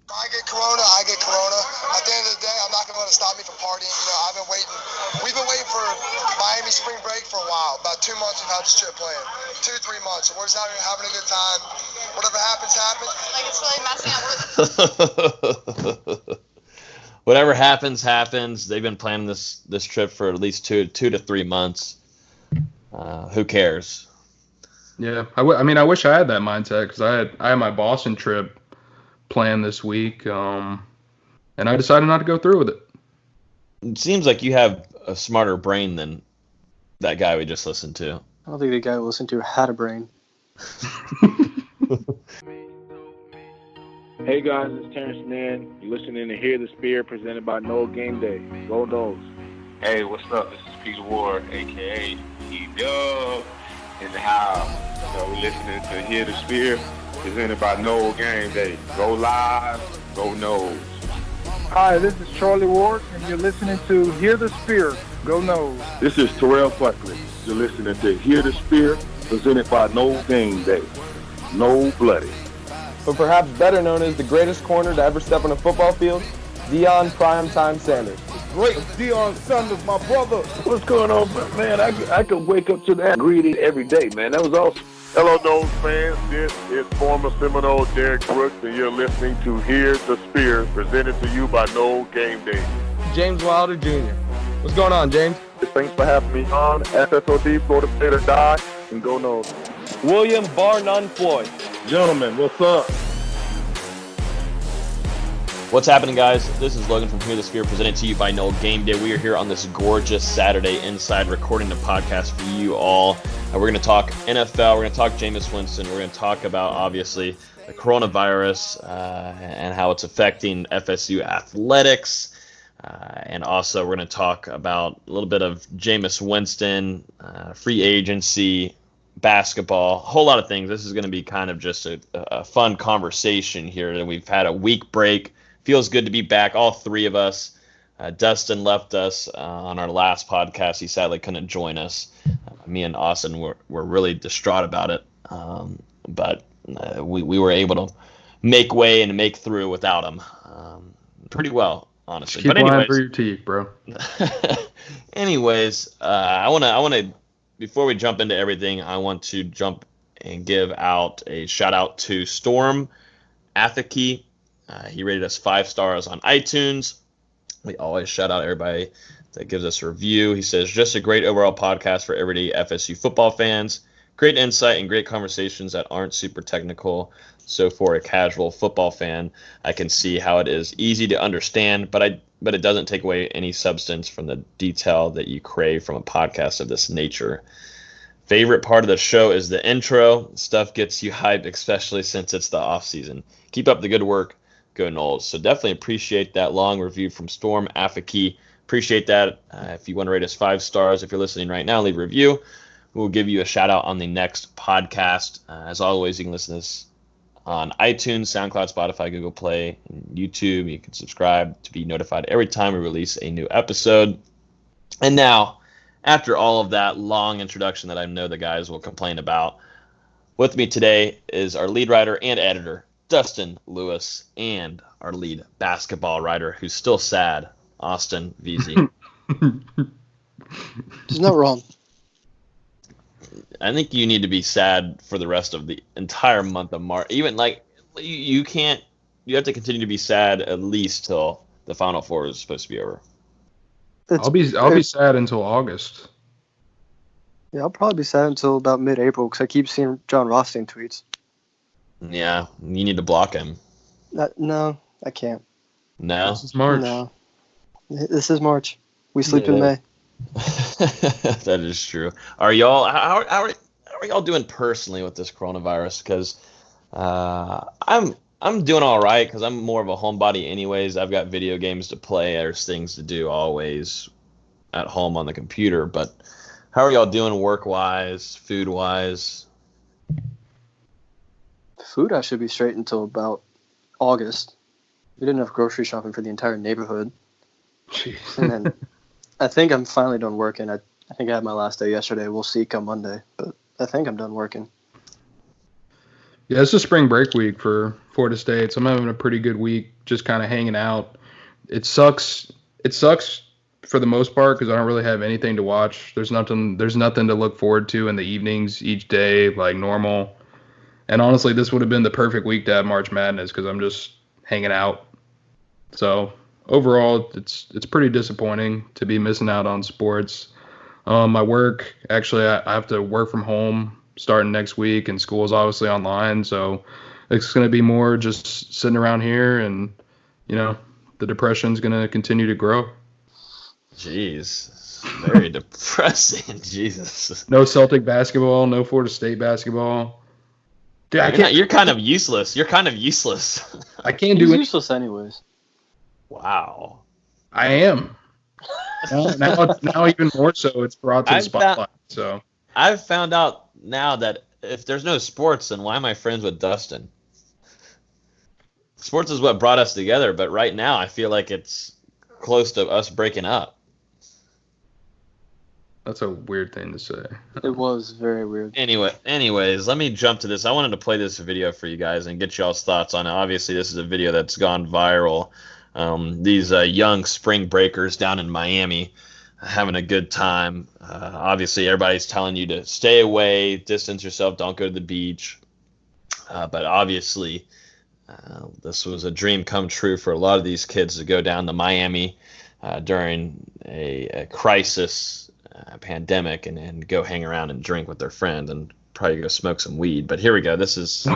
I get corona. At the end of the day, I'm not going to let it stop me from partying. We've been waiting for Miami spring break for a while. About 2 months we've had this trip planned. 2-3 months. So we're just out here having a good time. Whatever happens, happens. Like, it's really messing up with Whatever happens. They've been planning this trip for at least 2 to 3 months. Who cares? Yeah, I mean, I wish I had that mindset because I had my Boston trip planned this week, and I decided not to go through with it. It seems like you have a smarter brain than that guy we just listened to. I don't think the guy we listened to had a brain. Hey guys, it's Terrence Mann. You're listening to Hear the Spear, presented by Noel Game Day. Go Noles. Hey, what's up? This is Peter Ward, a.k.a. E-Dub, in the house. So we're listening to Hear the Spear, presented by Noel Game Day. Go live, go Noles. Hi, this is Charlie Ward, and you're listening to Hear the Spear. Go Noles. This is Terrell Buckley. You're listening to Hear the Spear, presented by Noel Game Day. No Bloody. But perhaps better known as the greatest corner to ever step on a football field, Deion Primetime Sanders. Great Deion Sanders, my brother. What's going on, man? I could wake up to that greeting every day, man. That was awesome. Hello, Noles fans. This is former Seminole Derek Brooks, and you're listening to Hear the Spear, presented to you by Noel Game Day. James Wilder Jr. What's going on, James? Thanks for having me on. FSOD, Florida State or Die, and go Noles. William Bar None Floyd. Gentlemen, what's up? What's happening, guys? This is Logan from Hear the Spear, presented to you by Noel Game Day. We are here on this gorgeous Saturday inside recording the podcast for you all. We're going to talk NFL. We're going to talk Jameis Winston. We're going to talk about, obviously, the coronavirus and how it's affecting FSU athletics. And also, we're going to talk about a little bit of Jameis Winston, free agency, basketball, a whole lot of things. This is going to be kind of just a fun conversation here. And we've had a week break. Feels good to be back, all three of us. Dustin left us on our last podcast. He sadly couldn't join us. Me and Austin were really distraught about it. But we were able to make way and make through without him pretty well, honestly. Keep but anyways, lying for your teeth, bro. anyways, I want to, before we jump into everything, I want to jump and give out a shout out to Storm Athaki. He rated us 5 stars on iTunes. We always shout out everybody that gives us a review. He says, just a great overall podcast for everyday FSU football fans. Great insight and great conversations that aren't super technical. So for a casual football fan, I can see how it is easy to understand, but it doesn't take away any substance from the detail that you crave from a podcast of this nature. Favorite part of the show is the intro. Stuff gets you hyped, especially since it's the off season. Keep up the good work. Go Noles. So definitely appreciate that long review from Storm Afaki. Appreciate that. If you want to rate us 5 stars, if you're listening right now, leave a review. We'll give you a shout out on the next podcast. As always, you can listen to this on iTunes, SoundCloud, Spotify, Google Play, and YouTube. You can subscribe to be notified every time we release a new episode. And now, after all of that long introduction that I know the guys will complain about, with me today is our lead writer and editor, Dustin Lewis, and our lead basketball writer, who's still sad, Austin VZ. There's no wrong. I think you need to be sad for the rest of the entire month of March. Even like you can't. You have to continue to be sad at least till the Final Four is supposed to be over. I'll be sad until August. Yeah, I'll probably be sad until about mid-April because I keep seeing John Rothstein tweets. Yeah, you need to block him. No, I can't. No? This is March. No. This is March. We sleep in May. That is true. Are y'all how are y'all doing personally with this coronavirus? Because I'm doing all right because I'm more of a homebody anyways. I've got video games to play. There's things to do always at home on the computer. But how are y'all doing work-wise, food-wise? Food, I should be straight until about August. We didn't have grocery shopping for the entire neighborhood. Jeez. And then I think I'm finally done working. I think I had my last day yesterday. We'll see come Monday, but I think I'm done working. Yeah, it's a spring break week for Florida State, so I'm having a pretty good week, just kind of hanging out. It sucks. It sucks for the most part because I don't really have anything to watch. There's nothing. There's nothing to look forward to in the evenings each day like normal. And honestly, this would have been the perfect week to have March Madness because I'm just hanging out. So overall, it's pretty disappointing to be missing out on sports. My work, actually, I have to work from home starting next week, and school's obviously online, so it's going to be more just sitting around here, and the depression's going to continue to grow. Jeez, very depressing. Jesus. No Celtic basketball, no Florida State basketball. Dude, you're kind of useless. You're kind of useless. I can't do it. Useless anyways. Wow. I am. Now even more so, it's brought to the spotlight. So I've found out now that if there's no sports, then why am I friends with Dustin? Sports is what brought us together, but right now I feel like it's close to us breaking up. That's a weird thing to say. It was very weird. Anyways, let me jump to this. I wanted to play this video for you guys and get y'all's thoughts on it. Obviously, this is a video that's gone viral. These young spring breakers down in Miami having a good time. Obviously, everybody's telling you to stay away, distance yourself, don't go to the beach. But obviously, this was a dream come true for a lot of these kids to go down to Miami during a crisis, pandemic, and go hang around and drink with their friends and probably go smoke some weed. But here we go. This is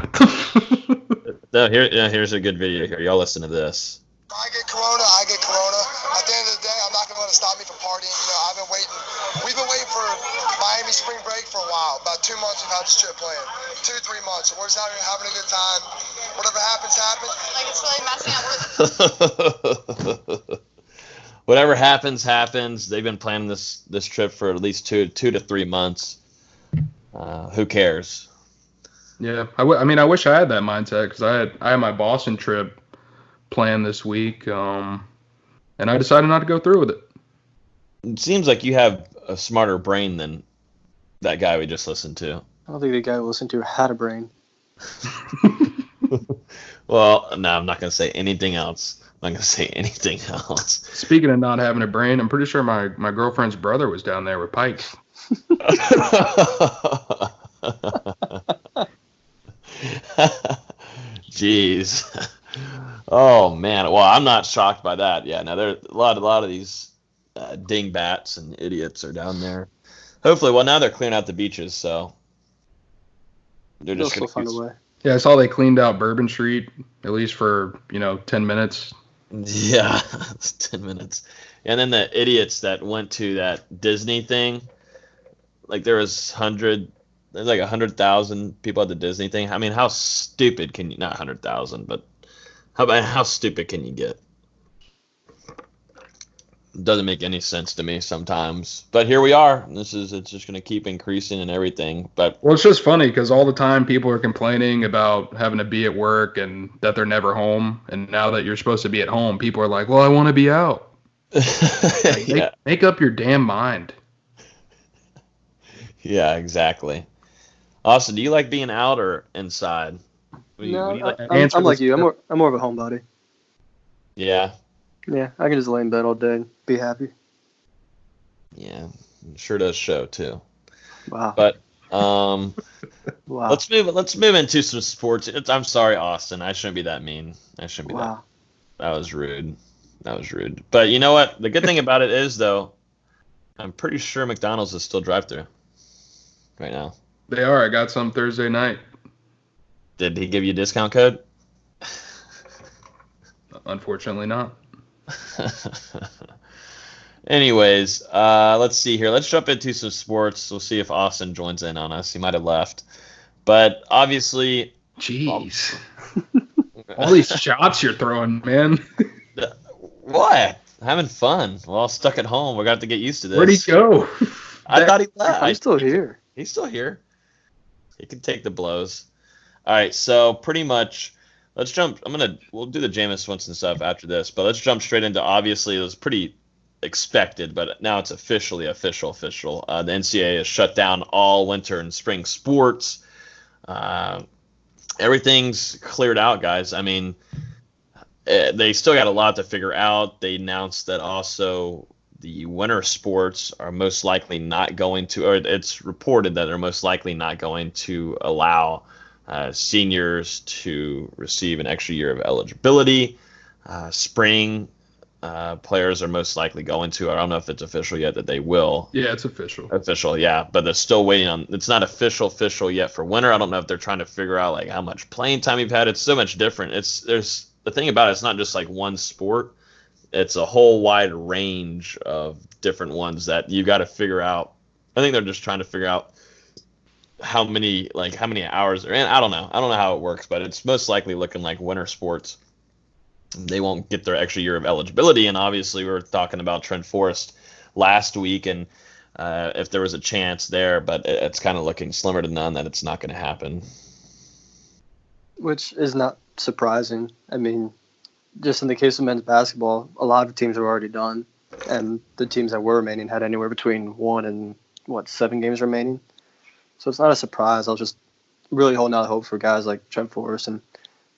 here's a good video here. Y'all listen to this. I get corona. At the end of the day, I'm not going to let it stop me from partying. We've been waiting for Miami spring break for a while. About 2 months we've had this trip planned. 2-3 months. So we're just out here having a good time. Whatever happens, happens. Like, it's really messing up with Whatever happens, happens. They've been planning this trip for at least 2 to 3 months. Who cares? Yeah, I wish I had that mindset because I had my Boston trip planned this week, and I decided not to go through with it. It seems like you have a smarter brain than that guy we just listened to. I don't think the guy we listened to had a brain. Well, no, I'm not going to say anything else. Speaking of not having a brain, I'm pretty sure my girlfriend's brother was down there with Pike. Jeez. Oh man. Well, I'm not shocked by that. Yeah. Now there's a lot of these dingbats and idiots are down there. Hopefully, well, now they're clearing out the beaches, so they're just going to find a way. Yeah, I saw they cleaned out Bourbon Street at least for 10 minutes. Yeah, it's 10 minutes. And then the idiots that went to that Disney thing, like there's like 100,000 people at the Disney thing. I mean, how stupid can you, not 100,000, but how stupid can you get? It doesn't make any sense to me sometimes. But here we are. It's just going to keep increasing and everything. But well, it's just funny because all the time people are complaining about having to be at work and that they're never home. And now that you're supposed to be at home, people are like, well, I want to be out. Make up your damn mind. Yeah, exactly. Austin, do you like being out or inside? I'm like you. I'm more of a homebody. Yeah. Yeah, I can just lay in bed all day and be happy. Yeah, it sure does show too. Wow. But wow. Let's move into some sports. I'm sorry, Austin. I shouldn't be that mean. I shouldn't be that. That was rude. But you know what? The good thing about it is, though, I'm pretty sure McDonald's is still drive-through right now. They are. I got some Thursday night. Did he give you a discount code? Unfortunately not. Anyways, let's see here. Let's jump into some sports. We'll see if Austin joins in on us. He might have left. But obviously... Jeez. All these shots you're throwing, man. What? Having fun. Well, stuck at home. We're going to have to get used to this. Where'd he go? I thought he left. I'm still here. He's still here. He can take the blows. All right, so pretty much... Let's jump. We'll do the Jameis Winston stuff after this, but let's jump straight into, obviously, it was pretty expected, but now it's official. The NCAA has shut down all winter and spring sports. And everything's cleared out, guys. I mean, they still got a lot to figure out. They announced that also the winter sports are most likely not going to, or it's reported that they're most likely not going to allow seniors to receive an extra year of eligibility. Spring players are most likely going to. I don't know if it's official yet that they will. Yeah, it's official. Official, yeah, but they're still waiting on. It's not official yet for winter. I don't know if they're trying to figure out like how much playing time you've had. It's so much different. There's the thing about it. It's not just like one sport. It's a whole wide range of different ones that you got to figure out. I think they're just trying to figure out how many hours they're in. I don't know how it works, but it's most likely looking like winter sports. They won't get their extra year of eligibility, and obviously we were talking about Trent Forrest last week, and if there was a chance there, but it's kind of looking slimmer to none that it's not going to happen. Which is not surprising. I mean, just in the case of men's basketball, a lot of teams are already done, and the teams that were remaining had anywhere between 1 and 7 games remaining. So it's not a surprise. I was just really holding out hope for guys like Trent Forrest and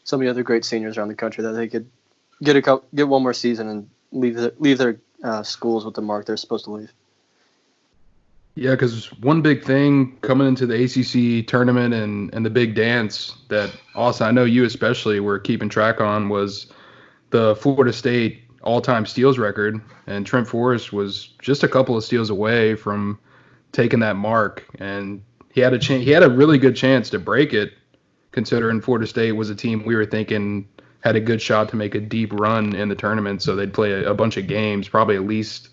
some of the other great seniors around the country that they could get one more season and leave their schools with the mark they're supposed to leave. Yeah, because one big thing coming into the ACC tournament and the big dance that also I know you especially were keeping track on was the Florida State all-time steals record, and Trent Forrest was just a couple of steals away from taking that mark, and he had a really good chance to break it, considering Florida State was a team we were thinking had a good shot to make a deep run in the tournament, so they'd play a bunch of games, probably at least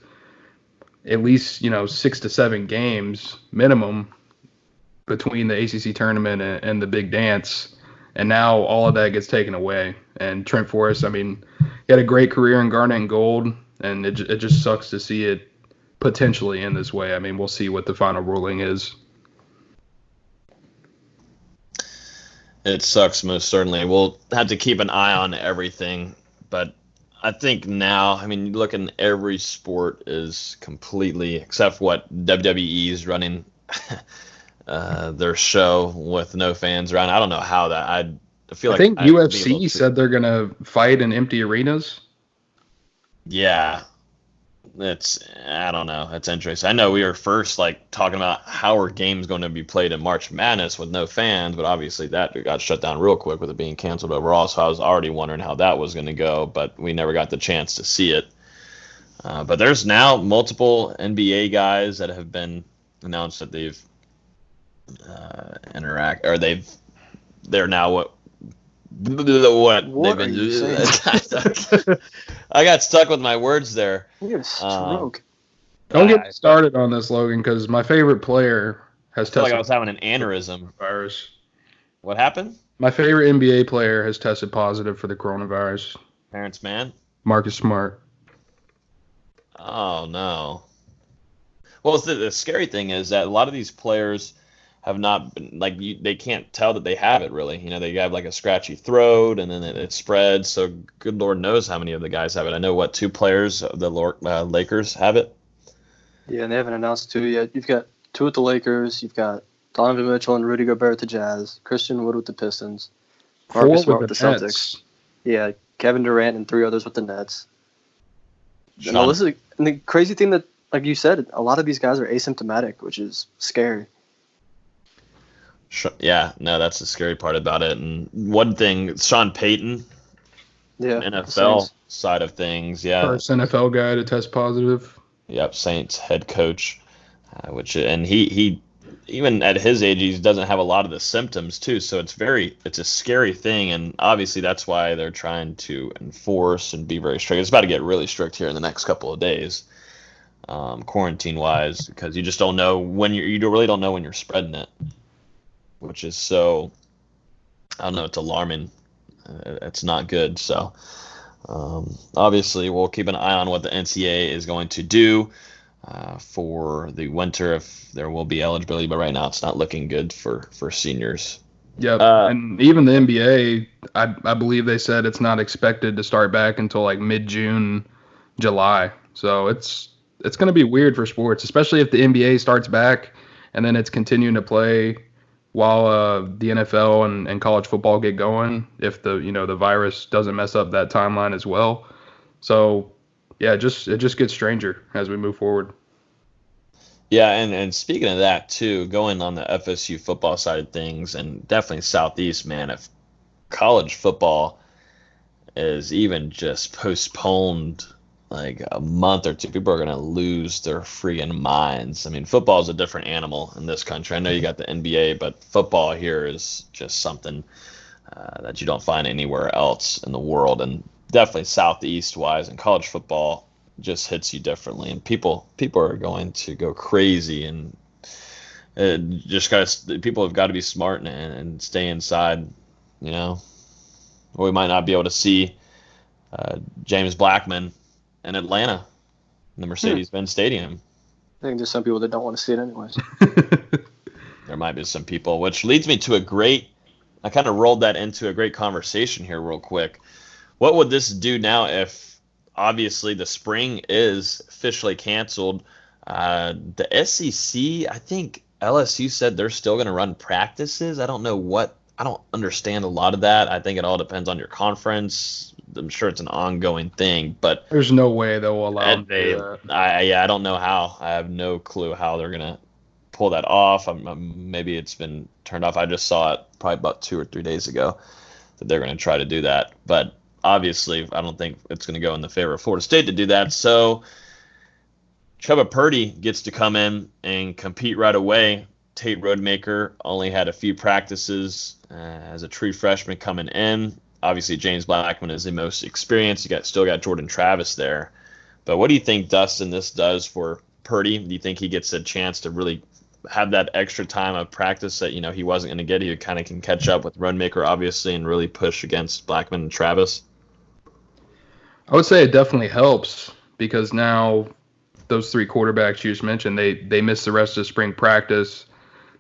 6 to 7 games minimum between the ACC tournament and the big dance. And now all of that gets taken away. And Trent Forrest, I mean, he had a great career in Garnet and Gold, and it just sucks to see it potentially in this way. I mean, we'll see what the final ruling is. It sucks, most certainly. We'll have to keep an eye on everything, but I think now, I mean, you look in every sport is completely, except what WWE is running their show with no fans around. I don't know how that. I feel like I think UFC said they're gonna fight in empty arenas. Yeah, I don't know. It's interesting. I know we were first talking about how are games going to be played in March Madness with no fans, but obviously that got shut down real quick with it being canceled overall. So I was already wondering how that was going to go, but we never got the chance to see it. But there's now multiple NBA guys that have been announced that they've they're now what they've been. I got stuck with my words there. You got a stroke. Don't get me started on this, Logan, because my favorite player has tested. I feel like I was having an aneurysm. Virus. What happened? My favorite NBA player has tested positive for the coronavirus. Terrence Mann? Marcus Smart. Oh, no. Well, the scary thing is that a lot of these players have not been, they can't tell that they have it, really. You know, they have a scratchy throat, and then it spreads. So good Lord knows how many of the guys have it. I know, 2 players of the Lakers have it? Yeah, and they haven't announced 2 yet. You've got 2 with the Lakers. You've got Donovan Mitchell and Rudy Gobert with the Jazz. Christian Wood with the Pistons. Marcus Smart with the Celtics. Yeah, Kevin Durant and 3 others with the Nets. And the crazy thing that, like you said, a lot of these guys are asymptomatic, which is scary. Yeah, no, that's the scary part about it. And one thing, Sean Payton, NFL side of things, yeah. First NFL guy to test positive. Yep, Saints head coach, he even at his age, he doesn't have a lot of the symptoms too. So it's a scary thing, and obviously that's why they're trying to enforce and be very strict. It's about to get really strict here in the next couple of days, quarantine wise, because you just don't know when you really don't know when you're spreading it. Which is so, I don't know, it's alarming. It's not good. So, obviously, we'll keep an eye on what the NCAA is going to do for the winter, if there will be eligibility. But right now, it's not looking good for seniors. Yeah, and even the NBA, I believe they said it's not expected to start back until mid-June, July. So it's going to be weird for sports, especially if the NBA starts back and then it's continuing to play while the NFL and college football get going, if the virus doesn't mess up that timeline as well. So yeah, it just gets stranger as we move forward. Yeah, and speaking of that too, going on the FSU football side of things, and definitely Southeast, man, if college football is even just postponed like a month or two, people are going to lose their freaking minds. I mean, football is a different animal in this country. I know you got the NBA, but football here is just something that you don't find anywhere else in the world. And definitely Southeast-wise, and college football just hits you differently. And people are going to go crazy, and people have got to be smart and stay inside, Or we might not be able to see James Blackman in Atlanta, in the Mercedes-Benz Stadium. I think there's some people that don't want to see it anyways. There might be some people, which leads me to I kind of rolled that into a great conversation here real quick. What would this do now if, obviously, the spring is officially canceled? The SEC, I think LSU said they're still going to run practices. I don't understand a lot of that. I think it all depends on your conference. I'm sure it's an ongoing thing, but there's no way they'll allow them to do that. I don't know how. I have no clue how they're gonna pull that off. Maybe it's been turned off. I just saw it probably about 2 or 3 days ago that they're gonna try to do that. But obviously, I don't think it's gonna go in the favor of Florida State to do that. So Chuba Purdy gets to come in and compete right away. Tate Rodemaker only had a few practices as a true freshman coming in. Obviously, James Blackman is the most experienced. You still got Jordan Travis there. But what do you think, Dustin, this does for Purdy? Do you think he gets a chance to really have that extra time of practice that he wasn't going to get? He kind of can catch up with Rodemaker, obviously, and really push against Blackman and Travis? I would say it definitely helps because now those 3 quarterbacks you just mentioned, they miss the rest of spring practice.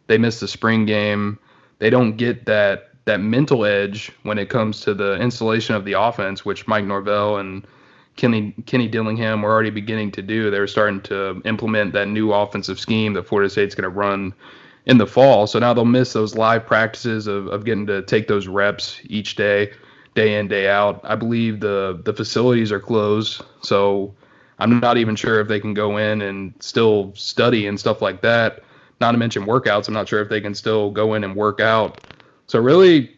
They miss the spring game. They don't get that mental edge when it comes to the installation of the offense, which Mike Norvell and Kenny Dillingham were already beginning to do. They were starting to implement that new offensive scheme that Florida State's going to run in the fall. So now they'll miss those live practices of getting to take those reps each day in, day out. I believe the facilities are closed, so I'm not even sure if they can go in and still study and stuff like that. Not to mention workouts. I'm not sure if they can still go in and work out. So really,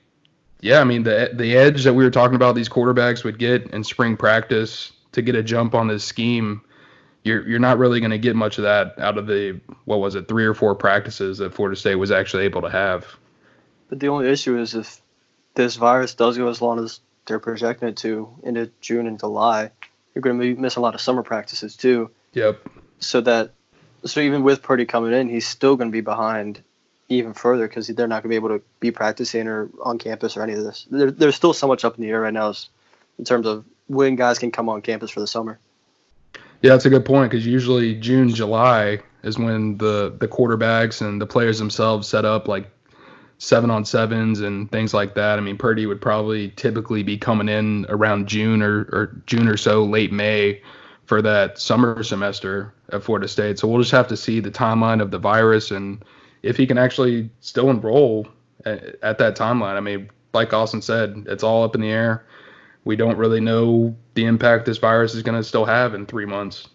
yeah, I mean, the edge that we were talking about these quarterbacks would get in spring practice to get a jump on this scheme, you're not really going to get much of that out of the, 3 or 4 practices that Florida State was actually able to have. But the only issue is if this virus does go as long as they're projecting it to into June and July, you're going to be missing a lot of summer practices too. Yep. So even with Purdy coming in, he's still going to be behind even further because they're not going to be able to be practicing or on campus or any of this. There's still so much up in the air right now in terms of when guys can come on campus for the summer. Yeah, that's a good point because usually June, July is when the quarterbacks and the players themselves set up like 7-on-7s and things like that. I mean, Purdy would probably typically be coming in around June or June or so, late May, for that summer semester at Florida State. So we'll just have to see the timeline of the virus and if he can actually still enroll at that timeline. I mean, like Austin said, it's all up in the air. We don't really know the impact this virus is going to still have in 3 months.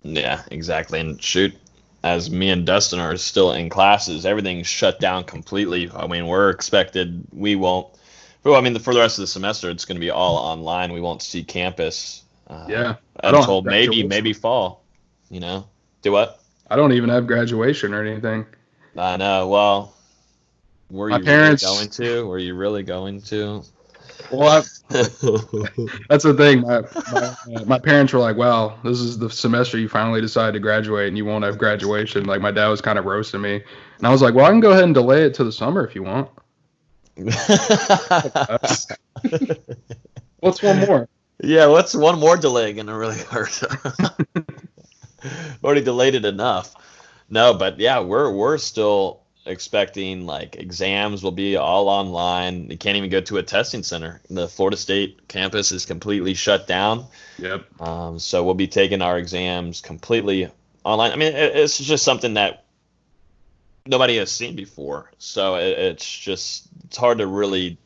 Yeah, exactly. And shoot, as me and Dustin are still in classes, everything's shut down completely. I mean, for the rest of the semester, it's going to be all online. We won't see campus until maybe fall, Do what? I don't even have graduation or anything. I know. Well, were you really going to? Well, that's the thing. My parents were like, "Well, this is the semester you finally decide to graduate, and you won't have graduation." Like my dad was kind of roasting me, and I was like, "Well, I can go ahead and delay it to the summer if you want." What's one more? Yeah, what's one more delay gonna really hurt? Already delayed it enough. No, but yeah, we're still expecting like exams will be all online. You can't even go to a testing center. The Florida State campus is completely shut down. Yep. So we'll be taking our exams completely online. I mean, it's just something that nobody has seen before. So it's hard to really.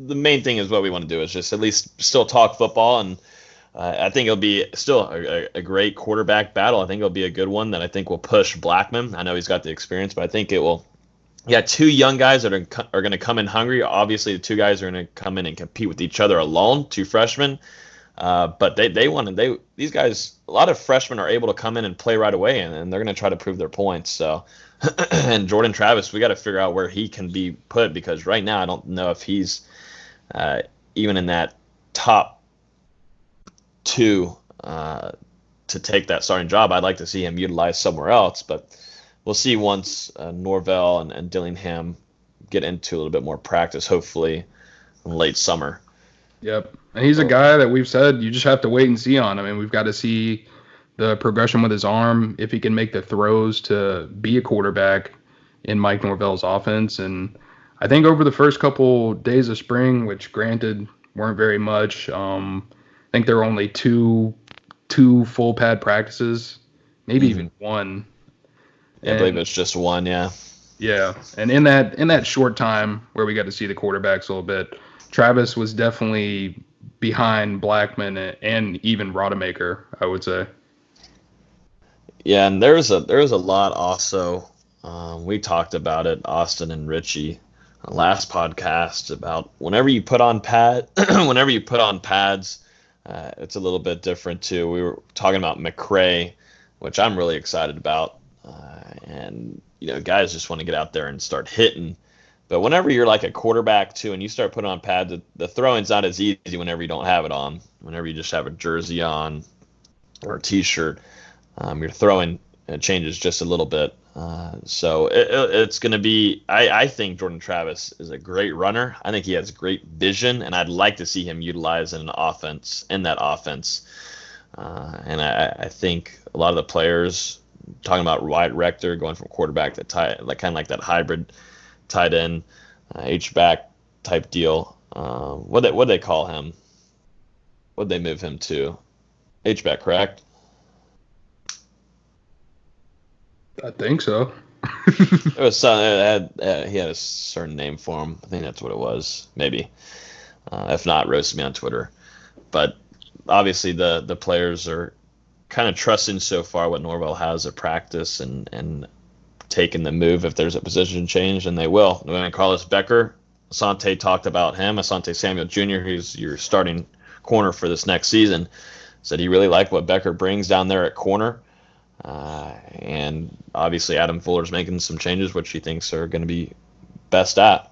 The main thing is what we want to do is just at least still talk football, and I think it'll be still a great quarterback battle. I think it'll be a good one that I think will push Blackman. I know he's got the experience, but I think it will. You got two young guys that are going to come in hungry. Obviously, the two guys are going to come in and compete with each other alone, two freshmen. But these guys, a lot of freshmen are able to come in and play right away, and they're going to try to prove their points. So, and Jordan Travis, we got to figure out where he can be put, because right now I don't know if he's even in that top two to take that starting job. I'd like to see him utilized somewhere else, but we'll see once Norvell and Dillingham get into a little bit more practice, hopefully in late summer. Yep. And he's a guy that we've said you just have to wait and see on. I mean, we've got to see the progression with his arm, if he can make the throws to be a quarterback in Mike Norvell's offense. And I think over the first couple days of spring, which granted weren't very much, I think there were only two full pad practices, maybe even one. I believe it's just one, yeah. Yeah, and in that short time where we got to see the quarterbacks a little bit, Travis was definitely behind Blackman and even Rodemaker, I would say. Yeah, and there was a lot also. We talked about it, Austin and Richie, last podcast, about whenever you put on pads, it's a little bit different too. We were talking about McCray, which I'm really excited about, and guys just want to get out there and start hitting. But whenever you're like a quarterback too, and you start putting on pads, the throwing's not as easy whenever you don't have it on. Whenever you just have a jersey on or a T-shirt, your throwing changes just a little bit. So it's going to be. I think Jordan Travis is a great runner. I think he has great vision, and I'd like to see him utilized in that offense. And I think a lot of the players, talking about Wyatt Rector going from quarterback to tight, kind of like that hybrid tight end, H-back type deal. What they call him? What'd they move him to? H-back, correct? I think so. It was he had a certain name for him. I think that's what it was. Maybe. If not, roast me on Twitter. But obviously the players are kind of trusting so far what Norvell has at practice and taking the move if there's a position change, and they will. When Carlos Becker, Asante talked about him. Asante Samuel Jr., who's your starting corner for this next season, said he really liked what Becker brings down there at corner. And obviously Adam Fuller's making some changes, which he thinks are going to be best at.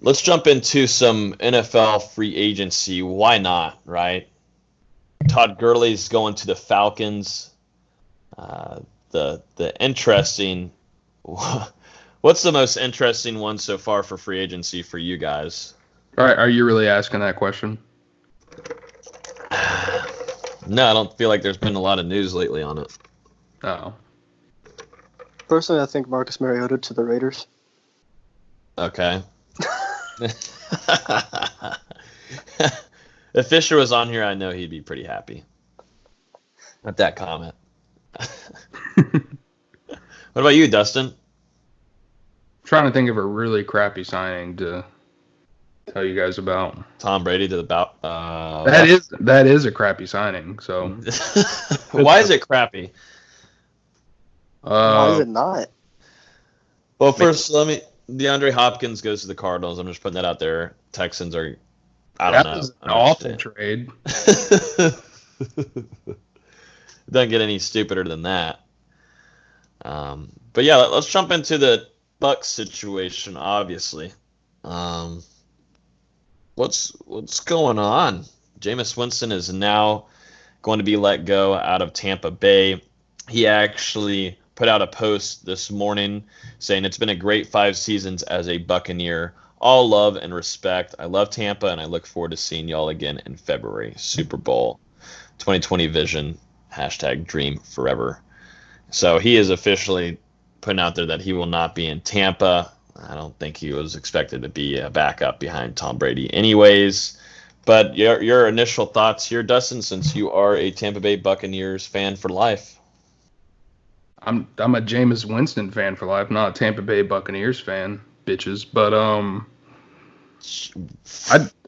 Let's jump into some NFL free agency. Why not, right? Todd Gurley's going to the Falcons. The interesting, what's the most interesting one so far for free agency for you guys? All right, are you really asking that question? No, I don't feel like there's been a lot of news lately on it. Oh. Personally, I think Marcus Mariota to the Raiders. Okay. If Fisher was on here, I know he'd be pretty happy with that comment. What about you, Dustin? Trying to think of a really crappy signing to tell you guys about. Tom Brady to the that is a crappy signing. So why is it crappy? Why is it not? Well, first DeAndre Hopkins goes to the Cardinals. I'm just putting that out there. Texans are, I don't know. That was an awful trade. Doesn't get any stupider than that. But yeah, let's jump into the Bucs situation. Obviously, what's going on? Jameis Winston is now going to be let go out of Tampa Bay. He actually put out a post this morning saying, "It's been a great 5 seasons as a Buccaneer. All love and respect. I love Tampa, and I look forward to seeing y'all again in February. Super Bowl 2020 vision. #dream forever." So he is officially putting out there that he will not be in Tampa. I don't think he was expected to be a backup behind Tom Brady anyways. But your initial thoughts here, Dustin, since you are a Tampa Bay Buccaneers fan for life. I'm a Jameis Winston fan for life, not a Tampa Bay Buccaneers fan, bitches. But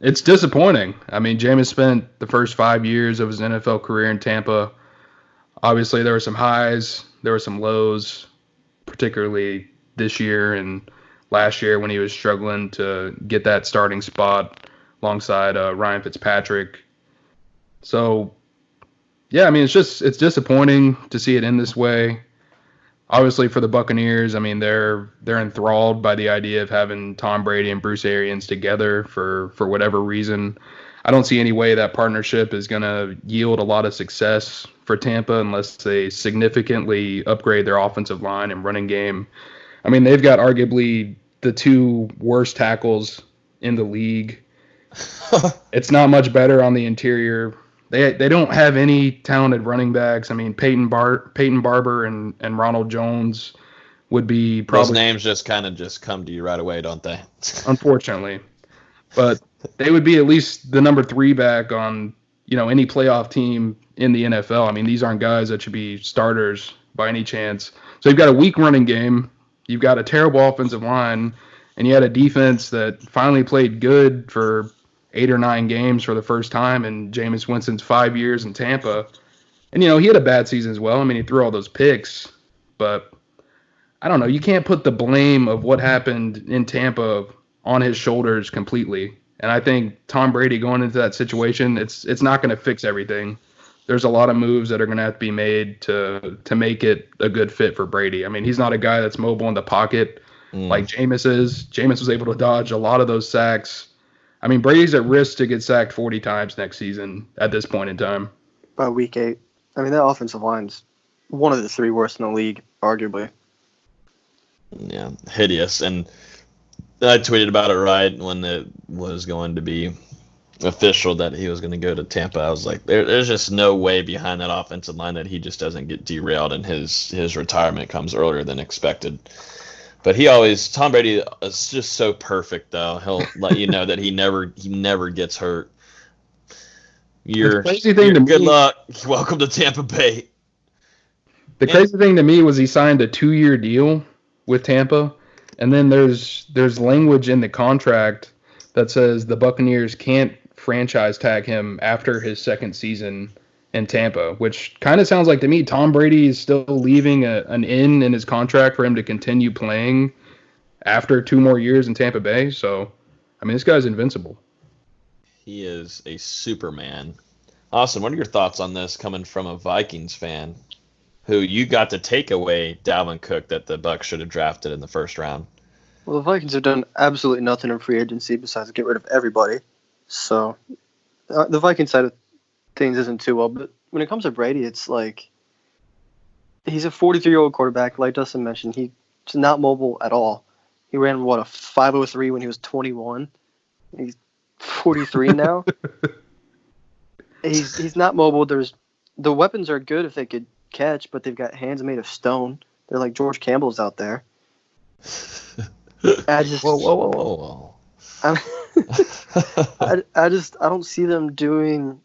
it's disappointing. I mean, Jameis spent the first 5 years of his NFL career in Tampa. Obviously, there were some highs, there were some lows, particularly this year and last year when he was struggling to get that starting spot alongside Ryan Fitzpatrick. So, yeah, I mean, it's disappointing to see it end this way. Obviously, for the Buccaneers, I mean, they're enthralled by the idea of having Tom Brady and Bruce Arians together for whatever reason. I don't see any way that partnership is going to yield a lot of success for Tampa unless they significantly upgrade their offensive line and running game. I mean, they've got arguably the 2 worst tackles in the league. It's not much better on the interior. They don't have any talented running backs. I mean, Peyton Barber and Ronald Jones would be probably... Those names just kind of just come to you right away, don't they? Unfortunately. But they would be at least the number 3 back on, any playoff team in the NFL. I mean, these aren't guys that should be starters by any chance. So you've got a weak running game. You've got a terrible offensive line. And you had a defense that finally played good for 8 or 9 games for the first time in Jameis Winston's 5 years in Tampa. And, he had a bad season as well. I mean, he threw all those picks. But, I don't know. You can't put the blame of what happened in Tampa on his shoulders completely. And I think Tom Brady going into that situation, it's not going to fix everything. There's a lot of moves that are going to have to be made to make it a good fit for Brady. I mean, he's not a guy that's mobile in the pocket like Jameis is. Jameis was able to dodge a lot of those sacks. I mean, Brady's at risk to get sacked 40 times next season at this point in time. By week 8. I mean, that offensive line's one of the 3 worst in the league, arguably. Yeah, hideous. And I tweeted about it right when it was going to be official that he was going to go to Tampa. I was like, there's just no way behind that offensive line that he just doesn't get derailed and his retirement comes earlier than expected. But Tom Brady is just so perfect, though. He'll let you know that he never gets hurt. Good luck. Welcome to Tampa Bay. The crazy thing to me was he signed a 2-year deal with Tampa, and then there's language in the contract that says the Buccaneers can't franchise tag him after his second season in Tampa, which kind of sounds like to me Tom Brady is still leaving an in his contract for him to continue playing after 2 more years in Tampa Bay. So, I mean, this guy's invincible. He is a Superman. Austin, what are your thoughts on this coming from a Vikings fan who you got to take away Dalvin Cook that the Bucs should have drafted in the first round? Well, the Vikings have done absolutely nothing in free agency besides get rid of everybody. So, the Vikings side of things isn't too well. But when it comes to Brady, it's like he's a 43-year-old quarterback. Like Dustin mentioned, he's not mobile at all. He ran, a 5.03 when he was 21. He's 43 now. He's not mobile. The weapons are good if they could catch, but they've got hands made of stone. They're like George Campbell's out there. Whoa. I don't see them doing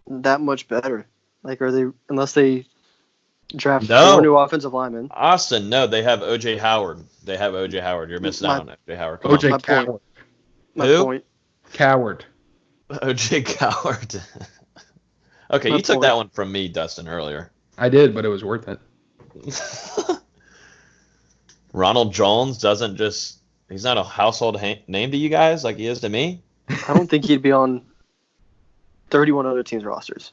that much better. Like, unless they draft 4 new offensive linemen. Austin, no, they have O.J. Howard. You're missing out on O.J. Howard. O.J. Coward. My point. Coward. O.J. Coward. Okay, you took that one from me, Dustin, earlier. I did, but it was worth it. Ronald Jones he's not a household name to you guys like he is to me? I don't think he'd be on 31 other teams' rosters.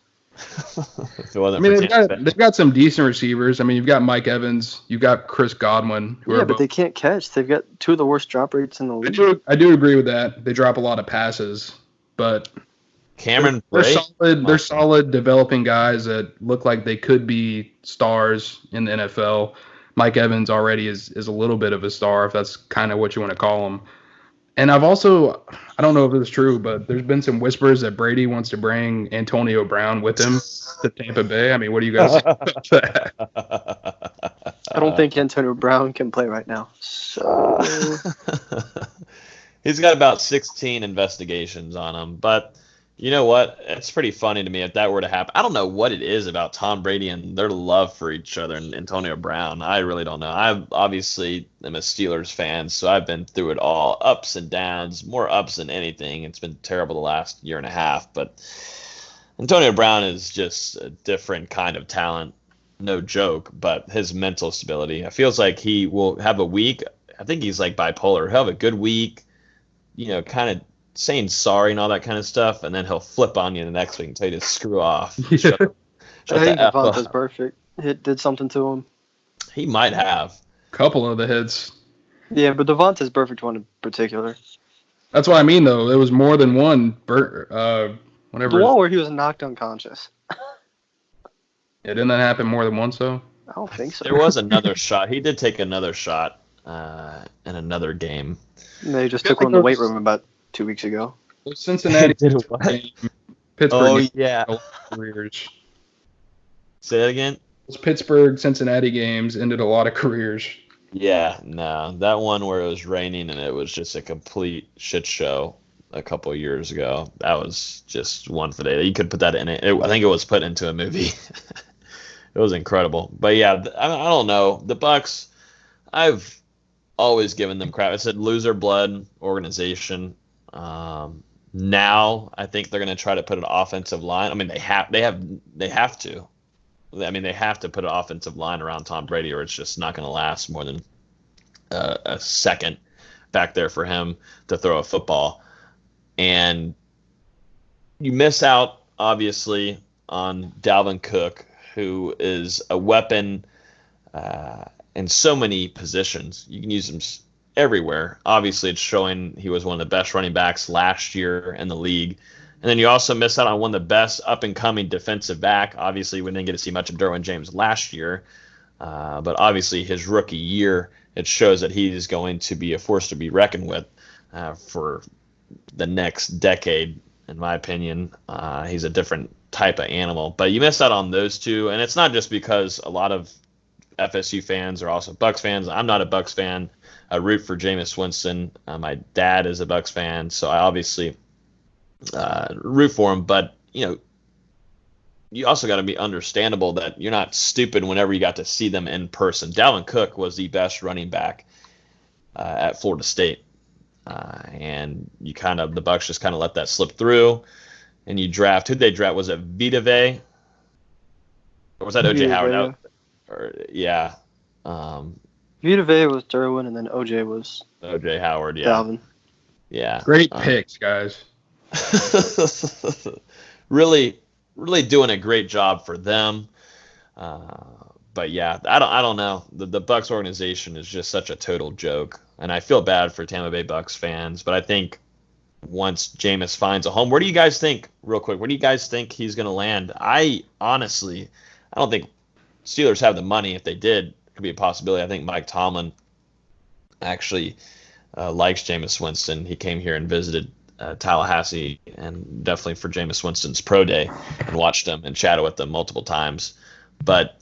They've got some decent receivers. I mean, you've got Mike Evans, you've got Chris Godwin. But they can't catch. They've got 2 of the worst drop rates in the league. I do agree with that. They drop a lot of passes, but Cameron they're solid developing guys that look like they could be stars in the NFL. Mike Evans already is a little bit of a star, if that's kind of what you want to call him. And I don't know if it's true, but there's been some whispers that Brady wants to bring Antonio Brown with him to Tampa Bay. I mean, what do you guys think about that? I don't think Antonio Brown can play right now. So he's got about 16 investigations on him, but You know what? It's pretty funny to me if that were to happen. I don't know what it is about Tom Brady and their love for each other and Antonio Brown. I really don't know. I obviously am a Steelers fan, so I've been through it all, ups and downs, more ups than anything. It's been terrible the last year and a half, but Antonio Brown is just a different kind of talent, no joke, but his mental stability. It feels like he will have a week. I think he's like bipolar. He'll have a good week, kind of saying sorry and all that kind of stuff, and then he'll flip on you the next week and tell you to screw off. Shut I think the F Devonta's up. perfect. It did something to him. He might have. Couple of the hits. Yeah, but Devonta's perfect one in particular. That's what I mean, though. There was more than one. The one where he was knocked unconscious. Yeah, didn't that happen more than once, though? I don't think so. There was another shot. He did take another shot in another game. They just took one in the weight room about 2 weeks ago. Cincinnati Did what? Pittsburgh. Oh, yeah. Careers. Say that again? Those Pittsburgh-Cincinnati games ended a lot of careers. Yeah, no. That one where it was raining and it was just a complete shit show a couple of years ago. That was just one for the day. You could put that in it. I think it was put into a movie. It was incredible. But yeah, I don't know. The Bucs, I've always given them crap. I said loser blood organization. Now I think they're going to try to put an offensive line. I mean, they have to. I mean, they have to put an offensive line around Tom Brady, or it's just not going to last more than a second back there for him to throw a football. And you miss out, obviously, on Dalvin Cook, who is a weapon in so many positions. You can use him everywhere. Obviously, it's showing he was one of the best running backs last year in the league. And then you also miss out on one of the best up-and-coming defensive back. Obviously, we didn't get to see much of Derwin James last year. But obviously, his rookie year, it shows that he is going to be a force to be reckoned with for the next decade, in my opinion. He's a different type of animal. But you miss out on those two. And it's not just because a lot of FSU fans are also Bucs fans. I'm not a Bucs fan. I root for Jameis Winston. My dad is a Bucs fan, so I obviously root for him. But you also got to be understandable that you're not stupid whenever you got to see them in person. Dalvin Cook was the best running back at Florida State, and the Bucs just kind of let that slip through. And you draft. Who'd they draft? Was it Vita Vea? Or was that OJ Howard? Yeah. Vita Vea was Derwin, and then OJ was OJ Howard, yeah. Dalvin. Yeah. Great picks, guys. really doing a great job for them. But yeah, I don't know. The Bucs organization is just such a total joke, and I feel bad for Tampa Bay Bucs fans. But I think once Jameis finds a home, where do you guys think, real quick? Where do you guys think he's going to land? I don't think Steelers have the money. If they did, it could be a possibility. I think Mike Tomlin actually likes Jameis Winston. He came here and visited Tallahassee, and definitely for Jameis Winston's pro day, and watched him and chatted with them multiple times. But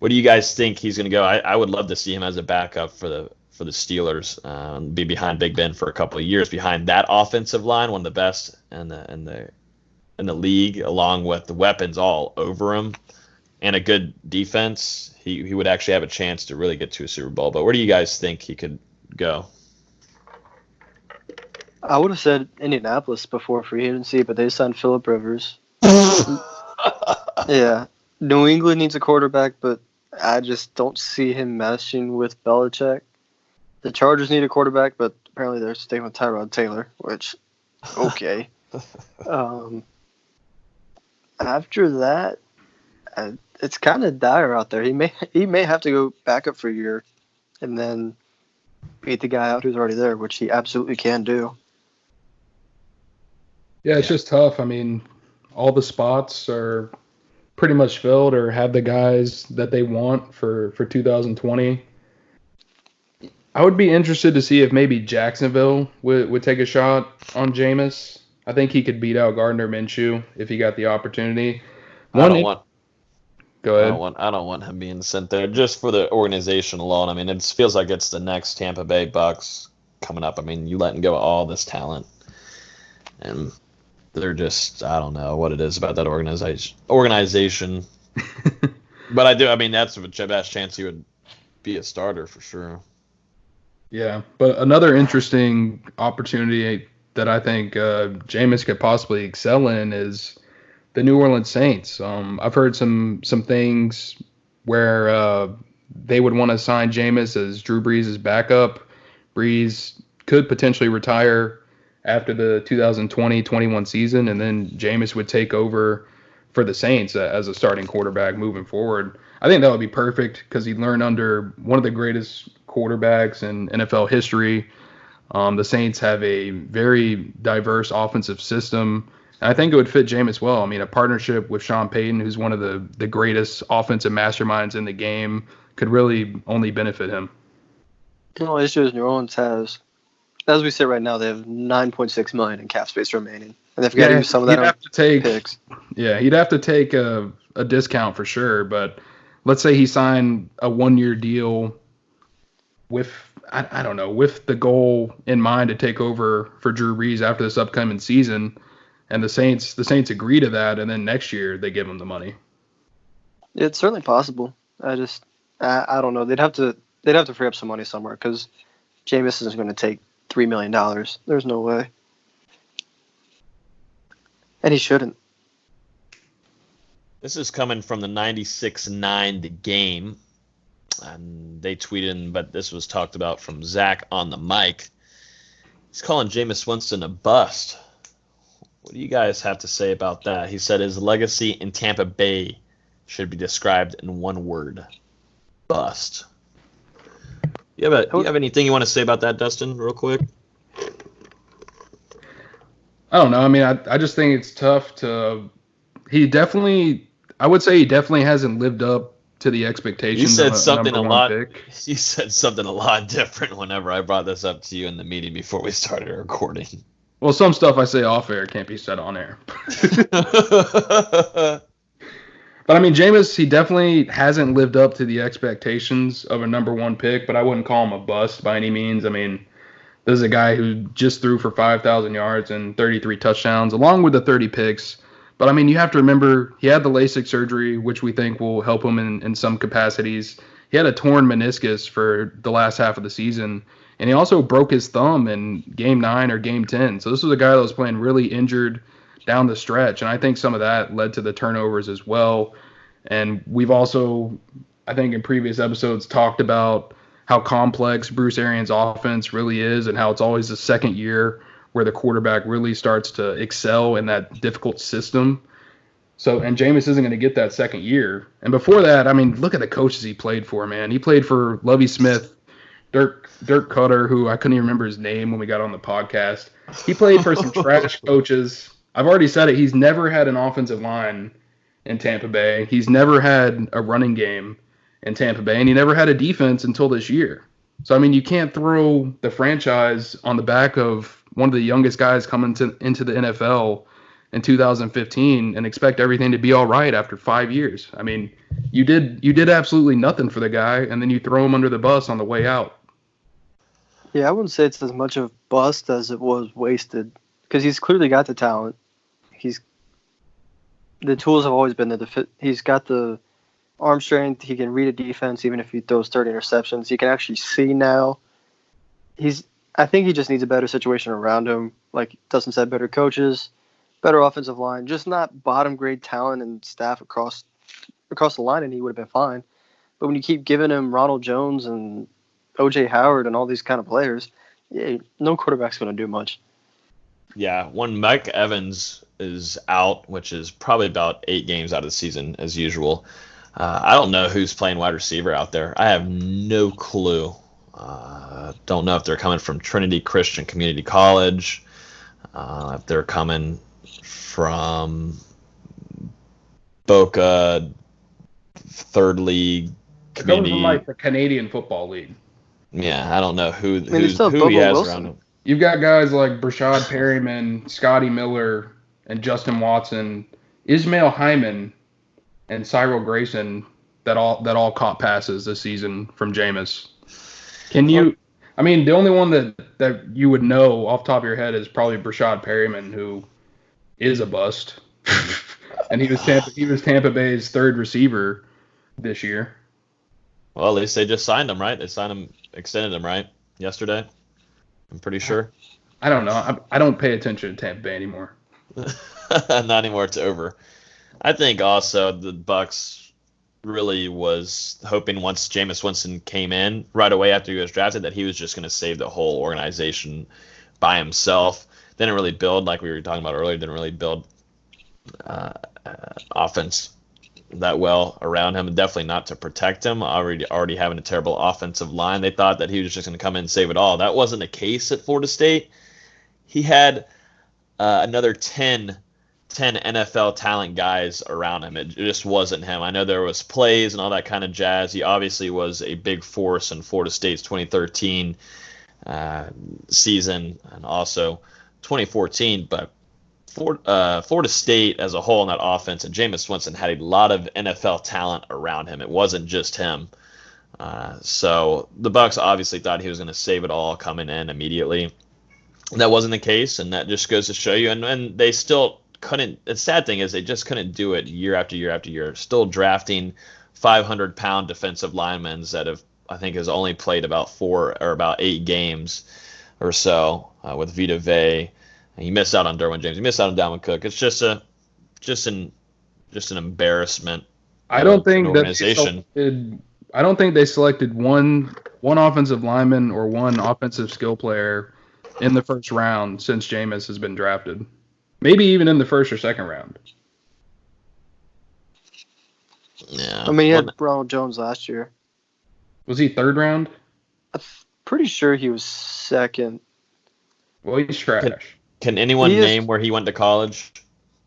what do you guys think he's going to go? I would love to see him as a backup for the Steelers, be behind Big Ben for a couple of years, behind that offensive line, one of the best in the league, along with the weapons all over him and a good defense. He would actually have a chance to really get to a Super Bowl. But where do you guys think he could go? I would have said Indianapolis before free agency, but they signed Phillip Rivers. Yeah. New England needs a quarterback, but I just don't see him meshing with Belichick. The Chargers need a quarterback, but apparently they're staying with Tyrod Taylor, which, okay. After that, it's kind of dire out there. He may have to go back up for a year and then beat the guy out who's already there, which he absolutely can do. Yeah, it's just tough. I mean, all the spots are pretty much filled or have the guys that they want for 2020. I would be interested to see if maybe Jacksonville would take a shot on Jameis. I think he could beat out Gardner Minshew if he got the opportunity. Go ahead. I don't want him being sent there just for the organization alone. I mean, it feels like it's the next Tampa Bay Bucs coming up. I mean, you letting go of all this talent, and they're just, I don't know what it is about that organization. But I mean, that's the best chance he would be a starter for sure. Yeah, but another interesting opportunity that I think Jameis could possibly excel in is the New Orleans Saints. I've heard some things where they would want to sign Jameis as Drew Brees' backup. Brees could potentially retire after the 2020-21 season, and then Jameis would take over for the Saints as a starting quarterback moving forward. I think that would be perfect because he'd learn under one of the greatest quarterbacks in NFL history. The Saints have a very diverse offensive system, and I think it would fit Jameis well. I mean, a partnership with Sean Payton, who's one of the greatest offensive masterminds in the game, could really only benefit him. The only issue is New Orleans has, as we sit right now, they have $9.6 million in cap space remaining, and they've got to use some of that on picks. Yeah, he'd have to take a discount for sure. But let's say he signed a 1-year deal with, I don't know, with the goal in mind to take over for Drew Brees after this upcoming season, and the Saints agree to that, and then next year they give him the money. It's certainly possible. I don't know. They'd have to free up some money somewhere because Jameis isn't going to take $3 million. There's no way. And he shouldn't. This is coming from the 96.9 The Game. And they tweeted, but this was talked about from Zach on the mic. He's calling Jameis Winston a bust. What do you guys have to say about that? He said his legacy in Tampa Bay should be described in one word. Bust. You have anything you want to say about that, Dustin, real quick? I don't know. I mean, I just think it's tough to. I would say he definitely hasn't lived up to the expectations. You said of something a lot. Pick. You said something a lot different whenever I brought this up to you in the meeting before we started recording. Well, some stuff I say off air can't be said on air. But I mean, Jameis, he definitely hasn't lived up to the expectations of a number one pick, but I wouldn't call him a bust by any means. I mean, this is a guy who just threw for 5,000 yards and 33 touchdowns, along with the 30 picks. But I mean, you have to remember he had the LASIK surgery, which we think will help him in some capacities. He had a torn meniscus for the last half of the season, and he also broke his thumb in Game 9 or Game 10. So this was a guy that was playing really injured down the stretch, and I think some of that led to the turnovers as well. And we've also, I think in previous episodes, talked about how complex Bruce Arians' offense really is and how it's always the second year where the quarterback really starts to excel in that difficult system. So, and Jameis isn't going to get that second year. And before that, I mean, look at the coaches he played for, man. He played for Lovie Smith, Dirk Cutter, who I couldn't even remember his name when we got on the podcast. He played for some trash coaches. I've already said it. He's never had an offensive line in Tampa Bay. He's never had a running game in Tampa Bay, and he never had a defense until this year. So, I mean, you can't throw the franchise on the back of one of the youngest guys coming into the NFL in 2015 and expect everything to be all right after 5 years. I mean, you did absolutely nothing for the guy, and then you throw him under the bus on the way out. Yeah, I wouldn't say it's as much of bust as it was wasted, because he's clearly got the talent. The tools have always been there. He's got the arm strength. He can read a defense even if he throws 30 interceptions. He can actually see now. I think he just needs a better situation around him. Like Dustin said, better coaches, better offensive line, just not bottom grade talent and staff across the line, and he would have been fine. But when you keep giving him Ronald Jones and O.J. Howard and all these kind of players, yeah, no quarterback's going to do much. Yeah, when Mike Evans is out, which is probably about 8 games out of the season as usual, I don't know who's playing wide receiver out there. I have no clue. Don't know if they're coming from Trinity Christian Community College, if they're coming from Boca Third League Community. From like the Canadian Football League. Yeah, I don't know who he has Wilson around him. You've got guys like Brashad Perryman, Scotty Miller, and Justin Watson, Ismail Hyman, and Cyril Grayson that all caught passes this season from Jameis. I mean, the only one that you would know off the top of your head is probably Brashad Perryman, who is a bust. And he was Tampa Bay's third receiver this year. Well, at least they just signed him, right? They signed him, extended him, right? Yesterday, I'm pretty sure. I don't know. I don't pay attention to Tampa Bay anymore. Not anymore. It's over. I think also the Bucs really was hoping once Jameis Winston came in right away after he was drafted that he was just going to save the whole organization by himself. Didn't really build, like we were talking about earlier, didn't really build offense that well around him, and definitely not to protect him. Already having a terrible offensive line, they thought that he was just going to come in and save it all. That wasn't the case at Florida State. He had another 10 NFL talent guys around him. It just wasn't him. I know there was plays and all that kind of jazz. He obviously was a big force in Florida State's 2013 season and also 2014, but Florida State as a whole in that offense, and Jameis Winston had a lot of NFL talent around him. It wasn't just him. So the Bucs obviously thought he was going to save it all coming in immediately. That wasn't the case, and that just goes to show you. And they still couldn't. The sad thing is they just couldn't do it year after year after year. Still drafting 500-pound defensive linemen that I think has only played about 4 or about 8 games or so with Vita Vea. And he missed out on Derwin James. He missed out on Dalvin Cook. It's just an embarrassment. I don't think organization. I don't think they selected one offensive lineman or one offensive skill player in the first round since Jameis has been drafted. Maybe even in the first or second round. Yeah. I mean, he had Ronald Jones last year. Was he third round? I'm pretty sure he was second. Well, he's trash. Can anyone name where he went to college?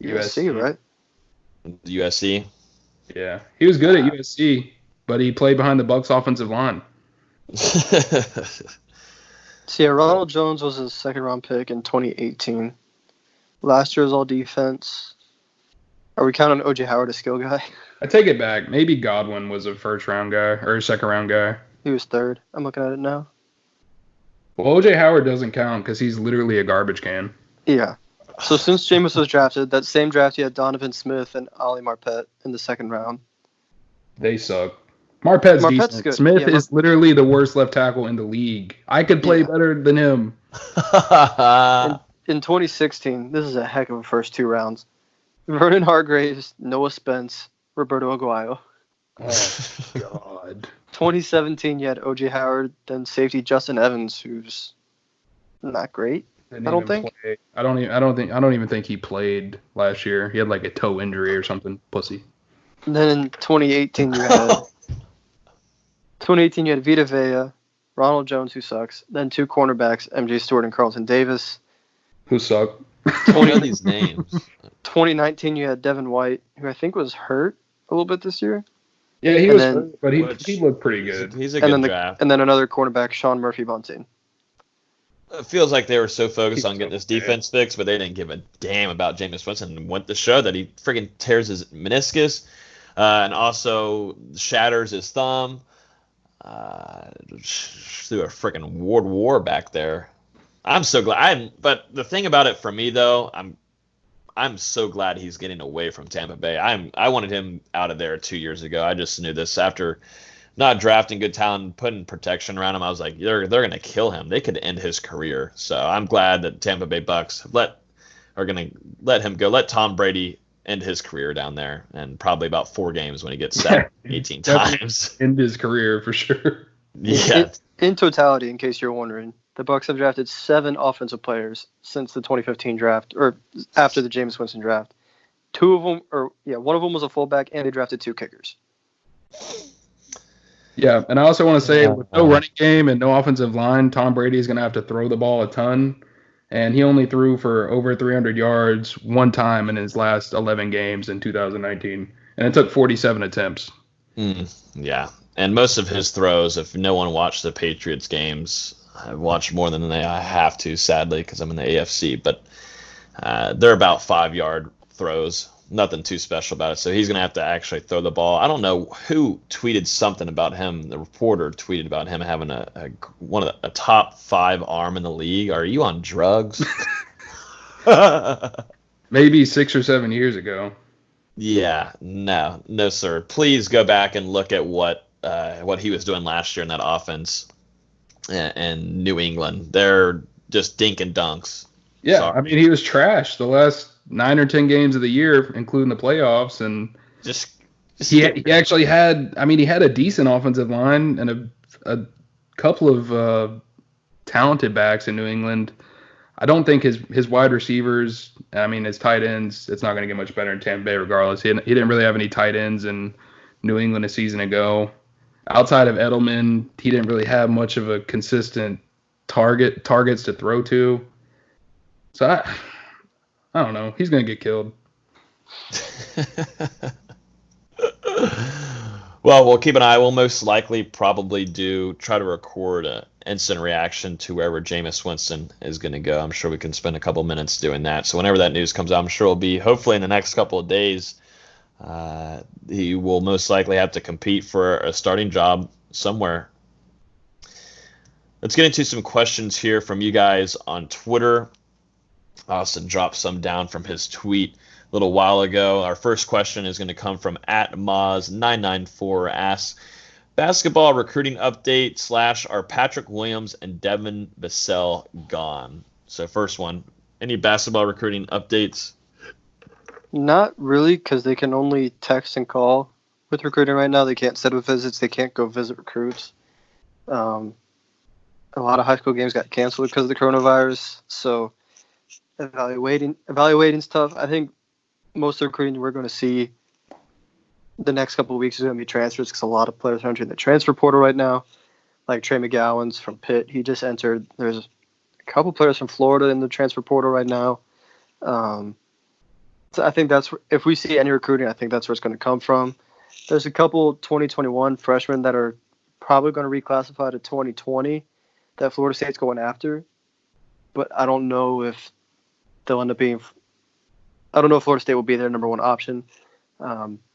USC, right? USC? Yeah. He was good at USC, but he played behind the Bucs offensive line. See, Ronald Jones was his second-round pick in 2018. Last year was all defense. Are we counting O.J. Howard a skill guy? I take it back. Maybe Godwin was a first-round guy or a second-round guy. He was third. I'm looking at it now. Well, O.J. Howard doesn't count because he's literally a garbage can. Yeah. So since Jameis was drafted, that same draft you had Donovan Smith and Ali Marpet in the second round. They suck. Marpet's decent. Good. Smith is literally the worst left tackle in the league. I could play better than him. In 2016, this is a heck of a first 2 rounds. Vernon Hargreaves, Noah Spence, Roberto Aguayo. Oh, God. 2017, you had O.J. Howard, then safety Justin Evans, who's not great. I don't think. I don't even think he played last year. He had like a toe injury or something. Pussy. And then in 2018, you had Vita Vea, Ronald Jones, who sucks. Then 2 cornerbacks, MJ Stewart and Carlton Davis. Who suck? What are these names? 2019, you had Devin White, who I think was hurt a little bit this year. Yeah, he was hurt, but he looked pretty good. He's a good draft. And then another cornerback, Sean Murphy-Bunting. It feels like they were so focused on getting this defense fixed, but they didn't give a damn about Jameis Winston and went to show that he freaking tears his meniscus and also shatters his thumb. Threw a freaking war back there. I'm so glad. But the thing about it for me, though, I'm so glad he's getting away from Tampa Bay. I wanted him out of there 2 years ago. I just knew this after not drafting good talent, putting protection around him. I was like, they're going to kill him. They could end his career. So I'm glad that Tampa Bay Bucs are going to let him go. Let Tom Brady end his career down there, and probably about 4 games when he gets sacked 18 times. End his career for sure. Yeah. In totality, in case you're wondering, the Bucs have drafted 7 offensive players since the 2015 draft, or after the Jameis Winston draft. One of them was a fullback, and they drafted 2 kickers. Yeah, and I also want to say, with no running game and no offensive line, Tom Brady is going to have to throw the ball a ton. And he only threw for over 300 yards one time in his last 11 games in 2019. And it took 47 attempts. Yeah, and most of his throws, if no one watched the Patriots games, I've watched more than I have to, sadly, because I'm in the AFC. But they're about 5-yard throws. Nothing too special about it. So he's going to have to actually throw the ball. I don't know who tweeted something about him. The reporter tweeted about him having a top 5 arm in the league. Are you on drugs? Maybe 6 or 7 years ago. Yeah, no, sir. Please go back and look at what he was doing last year in that offense and New England. They're just dink and dunks. Yeah, Sorry. I mean, he was trash the last 9 or 10 games of the year, including the playoffs, and he actually had. I mean, he had a decent offensive line and a couple of talented backs in New England. I don't think his wide receivers, I mean, his tight ends, it's not going to get much better in Tampa Bay regardless. He didn't really have any tight ends in New England a season ago. Outside of Edelman, he didn't really have much of a consistent targets to throw to. So I don't know. He's going to get killed. Well, we'll keep an eye. We'll most likely probably try to record an instant reaction to wherever Jameis Winston is going to go. I'm sure we can spend a couple minutes doing that. So whenever that news comes out, I'm sure it'll be hopefully in the next couple of days. He will most likely have to compete for a starting job somewhere. Let's get into some questions here from you guys on Twitter. Austin dropped some down from his tweet a little while ago. Our first question is going to come from @Moz994. Asks, basketball recruiting update / are Patrick Williams and Devin Vassell gone? So first one, any basketball recruiting updates? Not really, because they can only text and call with recruiting right now. They can't set up visits. They can't go visit recruits. A lot of high school games got canceled because of the coronavirus. So evaluating stuff. I think most of the recruiting we're going to see the next couple of weeks is going to be transfers because a lot of players are entering the transfer portal right now. Like Trey McGowan's from Pitt. He just entered. There's a couple players from Florida in the transfer portal right now. So I think if we see any recruiting, I think that's where it's going to come from. There's a couple 2021 freshmen that are probably going to reclassify to 2020 that Florida State's going after. But I don't know if they'll end up being – I don't know if Florida State will be their number one option.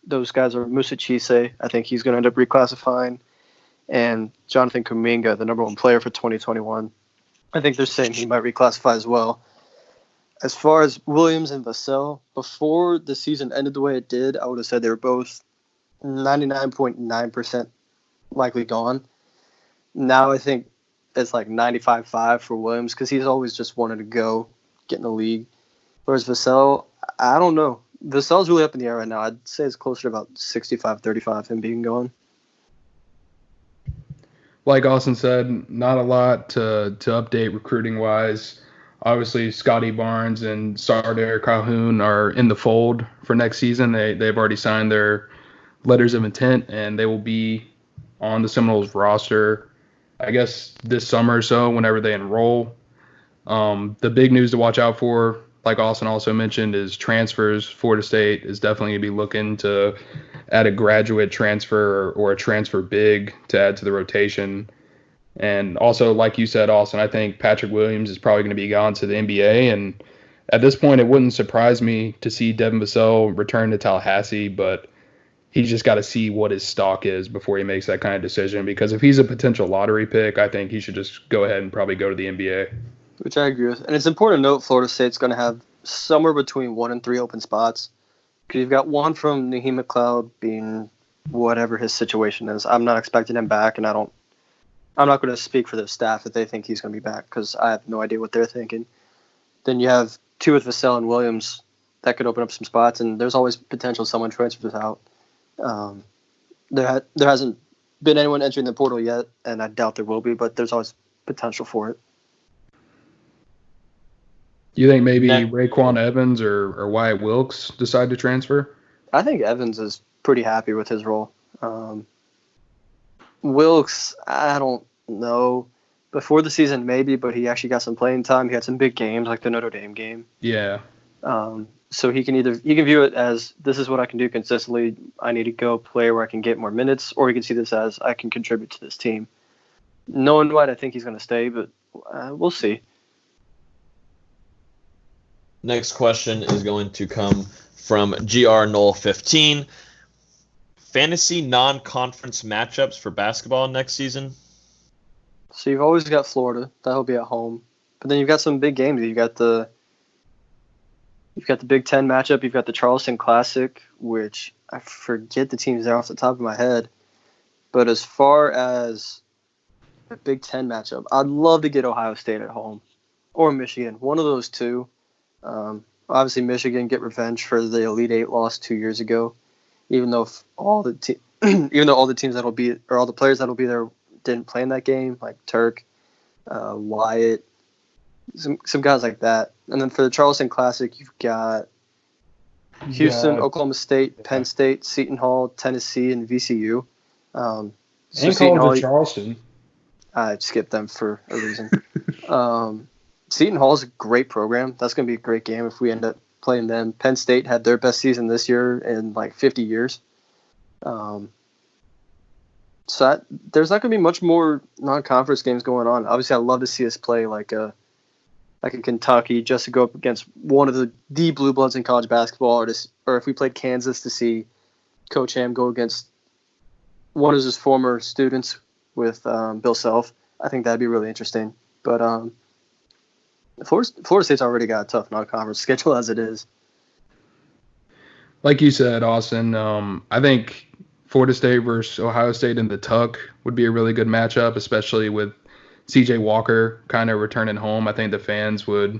Those guys are Musa Chise. I think he's going to end up reclassifying. And Jonathan Kuminga, the number one player for 2021. I think they're saying he might reclassify as well. As far as Williams and Vassell, before the season ended the way it did, I would have said they were both 99.9% likely gone. Now I think it's like 95.5 for Williams because he's always just wanted to go get in the league. Whereas Vassell, I don't know. Vassell's really up in the air right now. I'd say it's closer to about 65-35 him being gone. Like Austin said, not a lot to update recruiting-wise. Obviously, Scotty Barnes and Sardar Calhoun are in the fold for next season. They've already signed their letters of intent, and they will be on the Seminoles roster, I guess, this summer or so, whenever they enroll. The big news to watch out for, like Austin also mentioned, is transfers. Florida State is definitely going to be looking to add a graduate transfer or a transfer big to add to the rotation. And also, like you said, Austin, I think Patrick Williams is probably going to be gone to the NBA. And at this point, it wouldn't surprise me to see Devin Vassell return to Tallahassee, but he's just got to see what his stock is before he makes that kind of decision. Because if he's a potential lottery pick, I think he should just go ahead and probably go to the NBA. Which I agree with. And it's important to note Florida State's going to have somewhere between 1 and 3 open spots. Because you've got one from Naheem McLeod being whatever his situation is. I'm not expecting him back, and I'm not going to speak for the staff if they think he's going to be back because I have no idea what they're thinking. Then you have 2 with Vassell and Williams that could open up some spots, and there's always potential someone transfers out. There hasn't been anyone entering the portal yet, and I doubt there will be, but there's always potential for it. You think maybe Raekwon Evans or Wyatt Wilkes decide to transfer? I think Evans is pretty happy with his role. Wilkes, I don't know. Before the season, maybe, but he actually got some playing time. He had some big games, like the Notre Dame game. Yeah. So he can view it as this is what I can do consistently. I need to go play where I can get more minutes, or he can see this as I can contribute to this team. Knowing White, I think he's going to stay, but we'll see. Next question is going to come from GR Knoll 15. Fantasy non-conference matchups for basketball next season? So you've always got Florida. That'll be at home. But then you've got some big games. You've got the You've got the Big Ten matchup. You've got the Charleston Classic, which I forget the teams there off the top of my head. But as far as the Big Ten matchup, I'd love to get Ohio State at home or Michigan, one of those two. Obviously, Michigan get revenge for the Elite Eight loss 2 years ago, even though all the teams that'll be or all the players that'll be there didn't play in that game, like Turk, Wyatt, some guys like that. And then for the Charleston Classic, you've got Houston, Oklahoma State, Penn State, Seton Hall, Tennessee, and VCU. And College of Charleston. I skipped them for a reason. Seton Hall is a great program. That's going to be a great game if we end up playing them. Penn State had their best season this year in like 50 years. There's not going to be much more non-conference games going on. Obviously, I'd love to see us play like a Kentucky just to go up against one of the blue bloods in college basketball, or if we played Kansas to see Coach Ham go against one of his former students with Bill Self. I think that'd be really interesting. But Florida State's already got a tough non-conference schedule as it is. Like you said, Austin, I think Florida State versus Ohio State in the Tuck would be a really good matchup, especially with CJ Walker kind of returning home. I think the fans would,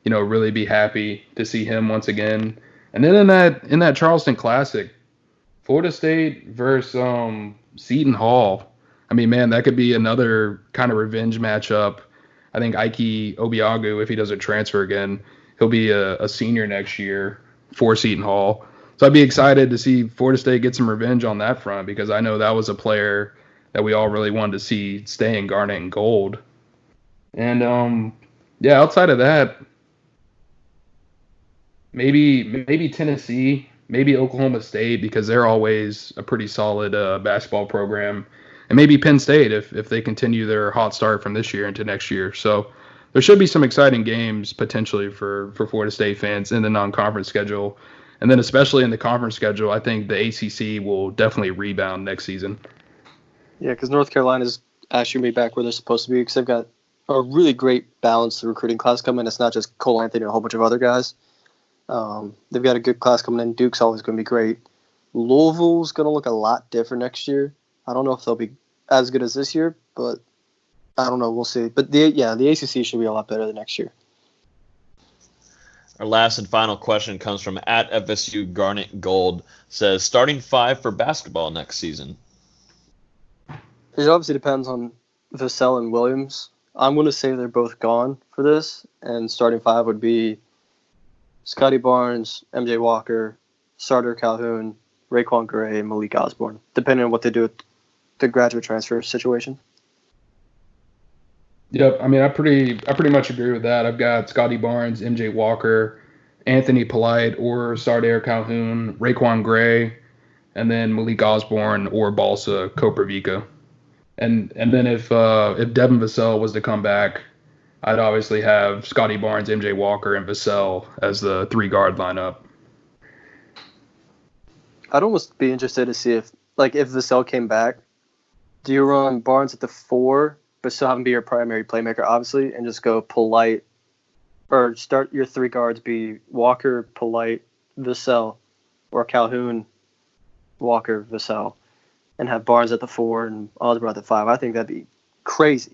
really be happy to see him once again. And then in that Charleston Classic, Florida State versus Seton Hall. I mean, man, that could be another kind of revenge matchup. I think Ike Obiagu, if he doesn't transfer again, he'll be a senior next year for Seton Hall. So I'd be excited to see Florida State get some revenge on that front, because I know that was a player that we all really wanted to see stay in Garnet and Gold. And, outside of that, maybe Tennessee, maybe Oklahoma State, because they're always a pretty solid basketball program. And maybe Penn State if they continue their hot start from this year into next year. So there should be some exciting games potentially for Florida State fans in the non-conference schedule. And then especially in the conference schedule, I think the ACC will definitely rebound next season. Yeah, because North Carolina's actually going to be back where they're supposed to be, because they've got a really great balanced recruiting class coming. It's not just Cole Anthony and a whole bunch of other guys. They've got a good class coming in. Duke's always going to be great. Louisville's going to look a lot different next year. I don't know if they'll be as good as this year, but I don't know. We'll see. But the ACC should be a lot better than next year. Our last and final question comes from @FSU Garnet Gold. Says, starting five for basketball next season. It obviously depends on Vassell and Williams. I'm going to say they're both gone for this, and starting five would be Scotty Barnes, MJ Walker, Sarter Calhoun, Raekwon Gray, and Malik Osborne, depending on what they do with the graduate transfer situation. Yep, I mean, I pretty much agree with that. I've got Scotty Barnes, MJ Walker, Anthony Polite, or Sardair Calhoun, Raekwon Gray, and then Malik Osborne or Balsa Koprivica. And then if Devin Vassell was to come back, I'd obviously have Scotty Barnes, MJ Walker, and Vassell as the 3-guard lineup. I'd almost be interested to see if Vassell came back, do you run Barnes at the 4, but still have him be your primary playmaker, obviously, and just go Polite, or start your 3 guards be Walker, Polite, Vassell, or Calhoun, Walker, Vassell, and have Barnes at the 4 and Osborne at the 5. I think that'd be crazy.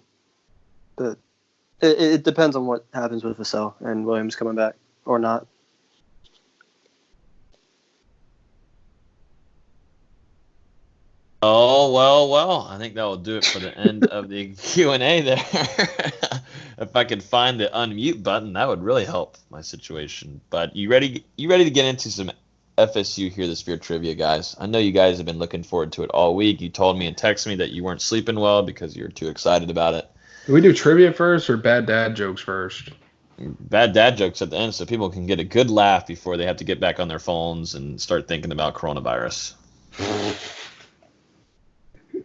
But it depends on what happens with Vassell and Williams coming back or not. Oh, well. I think that will do it for the end of the Q&A there. If I could find the unmute button, that would really help my situation. But you ready to get into some FSU Hear the Spear trivia, guys? I know you guys have been looking forward to it all week. You told me and texted me that you weren't sleeping well because you were too excited about it. Do we do trivia first or bad dad jokes first? Bad dad jokes at the end so people can get a good laugh before they have to get back on their phones and start thinking about coronavirus.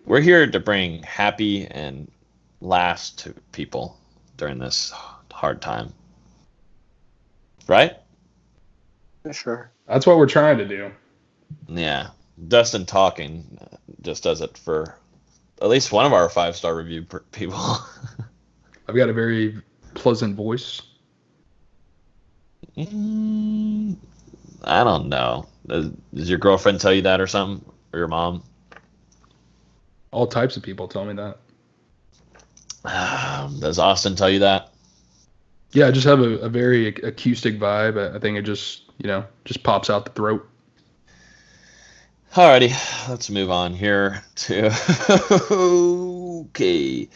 We're here to bring happy and laughs to people during this hard time. Right? Sure. That's what we're trying to do. Yeah. Dustin talking just does it for at least one of our 5-star review people. I've got a very pleasant voice. I don't know. Does your girlfriend tell you that or something? Or your mom? All types of people tell me that. Does Austin tell you that? Yeah, I just have a very acoustic vibe. I think it just pops out the throat. Alrighty, let's move on here to okay.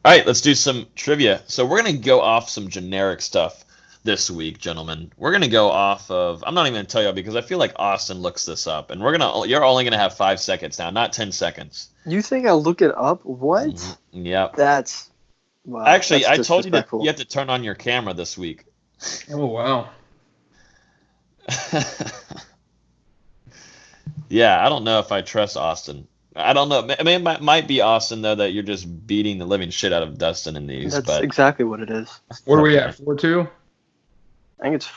All right, let's do some trivia. So we're gonna go off some generic stuff this week, gentlemen. We're gonna go off of. I'm not even gonna tell you because I feel like Austin looks this up, and you're only gonna have 5 seconds now, not 10 seconds. You think I'll look it up? What? Yep. That's wow. Actually, that's I told you that disrespectful. you have to turn on your camera this week. Oh wow. Yeah, I don't know if I trust Austin. I don't know. I mean, it might be Austin though that you're just beating the living shit out of Dustin in these. That's but exactly what it is. What are we at? 4-2? I think it's.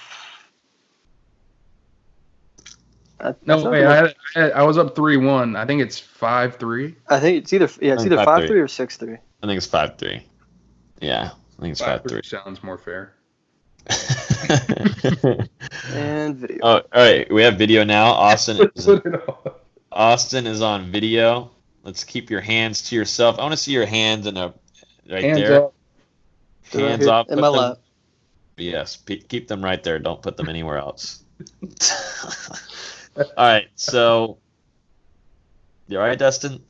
No, wait. I was up 3-1. I think it's 5-3. I think it's either 5-3 or 6-3. I think it's 5-3. Yeah, I think it's 5-3. Sounds more fair. And video. Oh, all right. We have video now. Austin is on video. Let's keep your hands to yourself. I want to see your hands right hands there. Up. Hands up. In my lap. Yes, keep them right there. Don't put them anywhere else. All right. So, you all right, Dustin?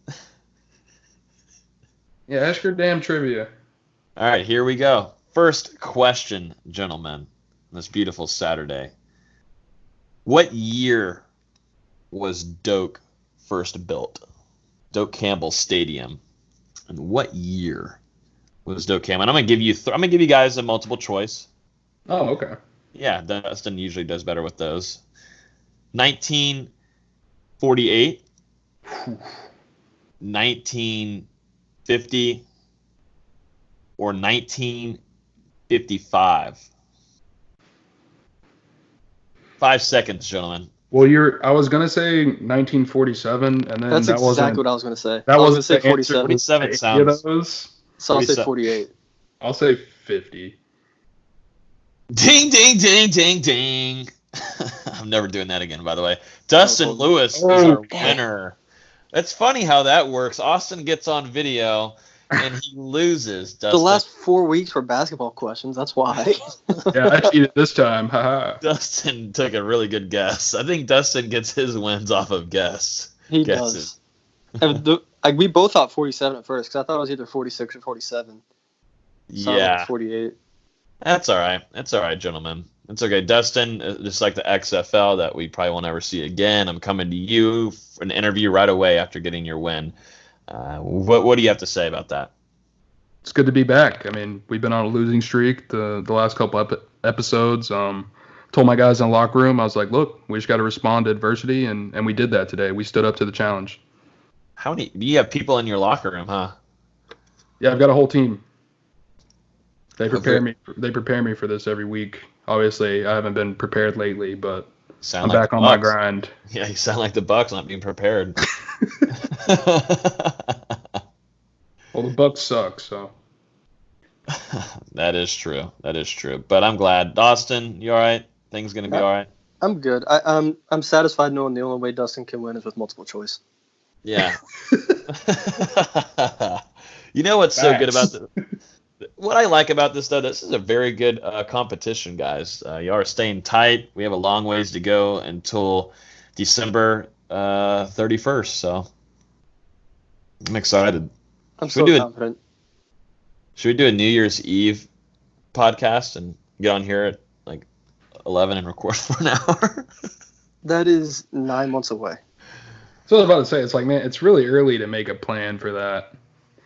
Yeah, ask your damn trivia. All right, here we go. First question, gentlemen, this beautiful Saturday. What year was Doak first built? Doak Campbell Stadium. And what year was Doak Campbell? And I'm gonna give you I'm gonna give you guys a multiple choice. Oh, okay. Yeah, Dustin usually does better with those. 1948, 1950, or 1955. 5 seconds, gentlemen. Well, I was gonna say 1947, and then That's that wasn't exactly what I was gonna say. That I was wasn't gonna say the answer. 47. 47 sounds. Those. So I'll say 48. I'll say 50. Ding, ding, ding, ding, ding. I'm never doing that again, by the way. Dustin Lewis is our winner. It's funny how that works. Austin gets on video and he loses. Dustin. The last 4 weeks were basketball questions. That's why. Yeah, I cheated this time. Haha. Dustin took a really good guess. I think Dustin gets his wins off of guesses. He does. We both thought 47 at first because I thought it was either 46 or 47. Yeah. 48. That's all right. That's all right, gentlemen. It's okay. Dustin, just like the XFL that we probably won't ever see again, I'm coming to you for an interview right away after getting your win. What do you have to say about that? It's good to be back. I mean, we've been on a losing streak the last couple episodes. Told my guys in the locker room, I was like, look, we just got to respond to adversity, and we did that today. We stood up to the challenge. How many? You have people in your locker room, huh? Yeah, I've got a whole team. They prepare me. They prepare me for this every week. Obviously, I haven't been prepared lately, but I'm back on my grind. Yeah, you sound like the Bucks not being prepared. Well, the Bucks suck, so. That is true. That is true. But I'm glad. Dustin, you all right? Things gonna be all right? I'm good. I'm satisfied knowing the only way Dustin can win is with multiple choice. Yeah. You know what's so good about what I like about this, though, this is a very good competition, guys. You are staying tight. We have a long ways to go until December 31st, so I'm excited. I'm so confident. Should we do a New Year's Eve podcast and get on here at like 11 and record for an hour? That is 9 months away. So I was about to say, it's like, man, it's really early to make a plan for that.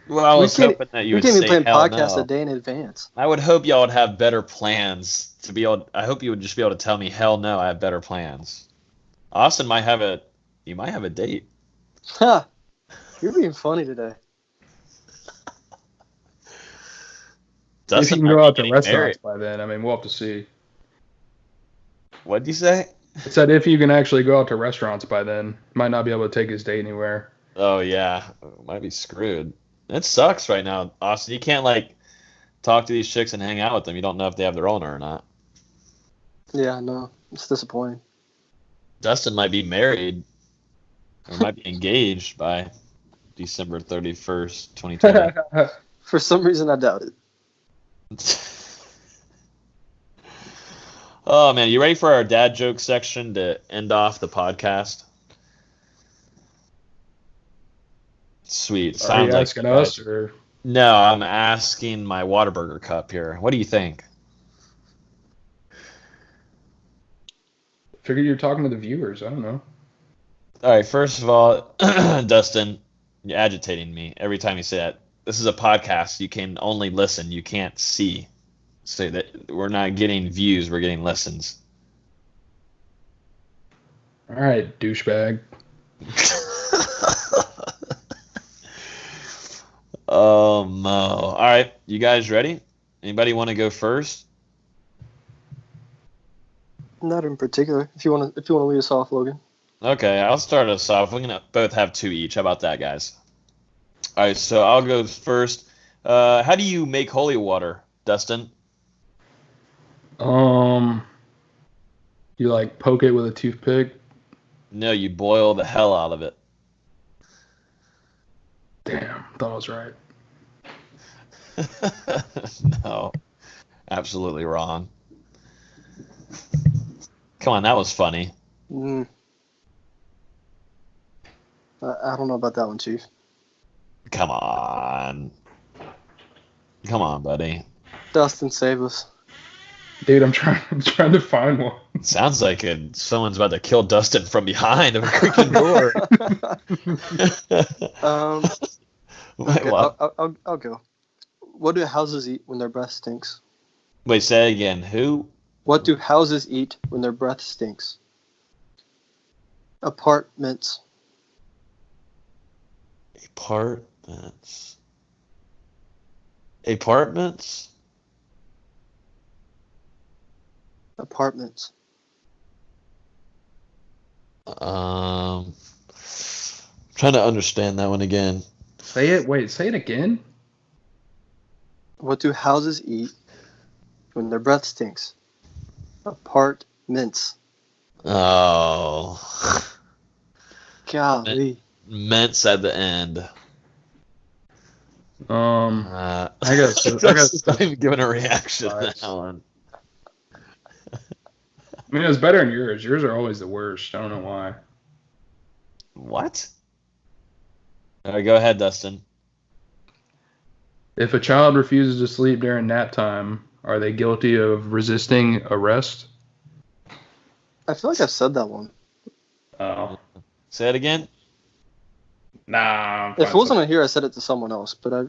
Well, I was hoping that you would say we can't even plan podcasts no. a day in advance. I would hope y'all would have better plans to be able. I hope you would just be able to tell me, hell no, I have better plans. Austin might have a date. Ha! You're being funny today. If you can go out to restaurants by then, I mean, we'll have to see. What'd you say? It said if you can actually go out to restaurants by then, might not be able to take his date anywhere. Oh yeah, might be screwed. It sucks right now, Austin. You can't like talk to these chicks and hang out with them. You don't know if they have their owner or not. Yeah, no, it's disappointing. Dustin might be married or might be engaged by December 31st, 2020. For some reason, I doubt it. Oh, man. You ready for our dad joke section to end off the podcast? Sweet. Are Sounds you like asking us or? No, I'm asking my Whataburger cup here. What do you think? Figure you're talking to the viewers. I don't know. All right. First of all, Dustin, you're agitating me every time you say that. This is a podcast. You can only listen. You can't see. So that we're not getting views. We're getting listens. All right, douchebag. Oh, Mo. All right. You guys ready? Anybody want to go first? Not in particular. If you want to lead us off, Logan. Okay, I'll start us off. We're gonna both have 2 each. How about that, guys? All right, so I'll go first. How do you make holy water, Dustin? You like poke it with a toothpick? No, you boil the hell out of it. Damn, thought I was right. No, absolutely wrong. Come on, that was funny. I don't know about that one, Chief. Come on. Come on, buddy. Dustin, save us. Dude, I'm trying to find one. Sounds like someone's about to kill Dustin from behind of a creaking door. Okay, I'll go. What do houses eat when their breath stinks? Wait, say it again. Who? What do houses eat when their breath stinks? Apartments. Apartments. Apartments? Apartments. Trying to understand that one again. Say it. Wait, say it again. What do houses eat when their breath stinks? Apartments. Oh. Golly. Ments at the end. I got not even giving a reaction to that one. I mean, it was better than yours. Yours are always the worst. I don't know why. What? All right, go ahead, Dustin. If a child refuses to sleep during nap time, are they guilty of resisting arrest? I feel like I've said that one. Oh. Say it again? Nah. If it wasn't on here, I said it to someone else, but I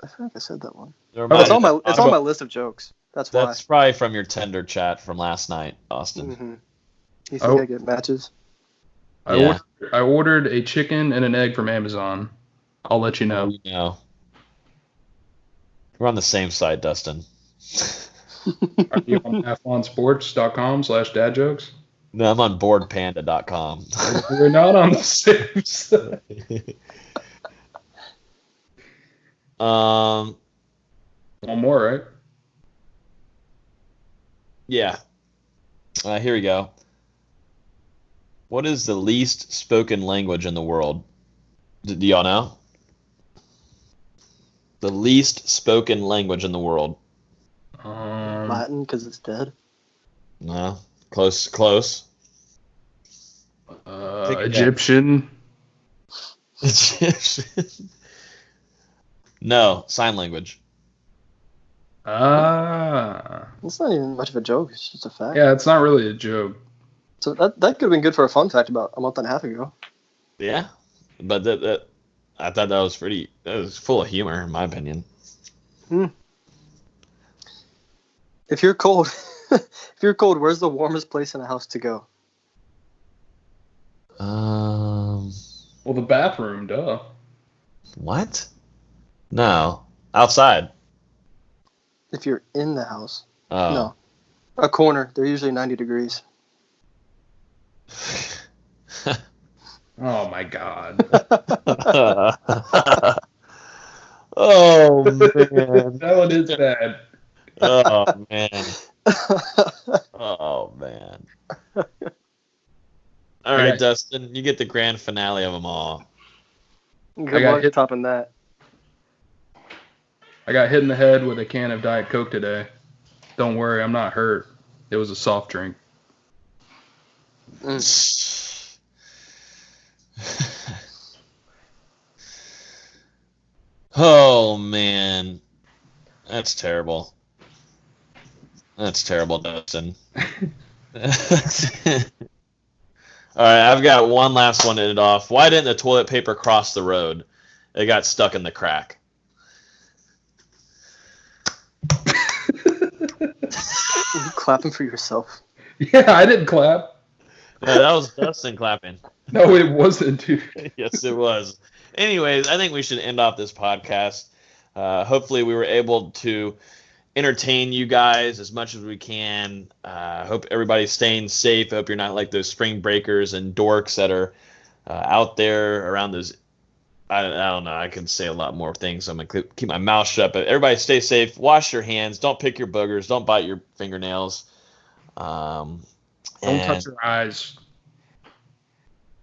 feel like I said that one. It's on my list of jokes. That's why. That's probably from your Tinder chat from last night, Austin. Mm-hmm. You think I get matches? I ordered a chicken and an egg from Amazon. I'll let you know. We're on the same side, Dustin. Are you on athlonsports.com/dadjokes? No, I'm on boardpanda.com. We're not on the same side. One more, right? Yeah. Here we go. What is the least spoken language in the world? Do y'all know? The least spoken language in the world. Latin, because it's dead. No. Close. Egyptian. Egyptian. No, sign language. It's not even much of a joke. It's just a fact. Yeah, it's not really a joke. So that could have been good for a fun fact about a month and a half ago. Yeah, but that I thought that was full of humor, in my opinion. If you're cold, where's the warmest place in a house to go? Well, the bathroom, duh. What? No, outside. If you're in the house. Oh. No. A corner. They're usually 90 degrees. Oh my God. Oh, man. That one is bad. Oh, man. Oh, man. All right, Dustin, you get the grand finale of them all. Good luck topping that. I got hit in the head with a can of Diet Coke today. Don't worry, I'm not hurt. It was a soft drink. Oh, man. That's terrible. That's terrible, Dustin. All right, I've got one last one to end it off. Why didn't the toilet paper cross the road? It got stuck in the crack. Are you clapping for yourself? Yeah, I didn't clap. Yeah, that was Dustin clapping. No, it wasn't, dude. Yes, it was. Anyways, I think we should end off this podcast. Hopefully we were able to entertain you guys as much as we can. Hope everybody's staying safe. Hope you're not like those spring breakers and dorks that are out there around those. I don't know. I can say a lot more things. So I'm going to keep my mouth shut. But everybody stay safe. Wash your hands. Don't pick your boogers. Don't bite your fingernails. Don't touch your eyes.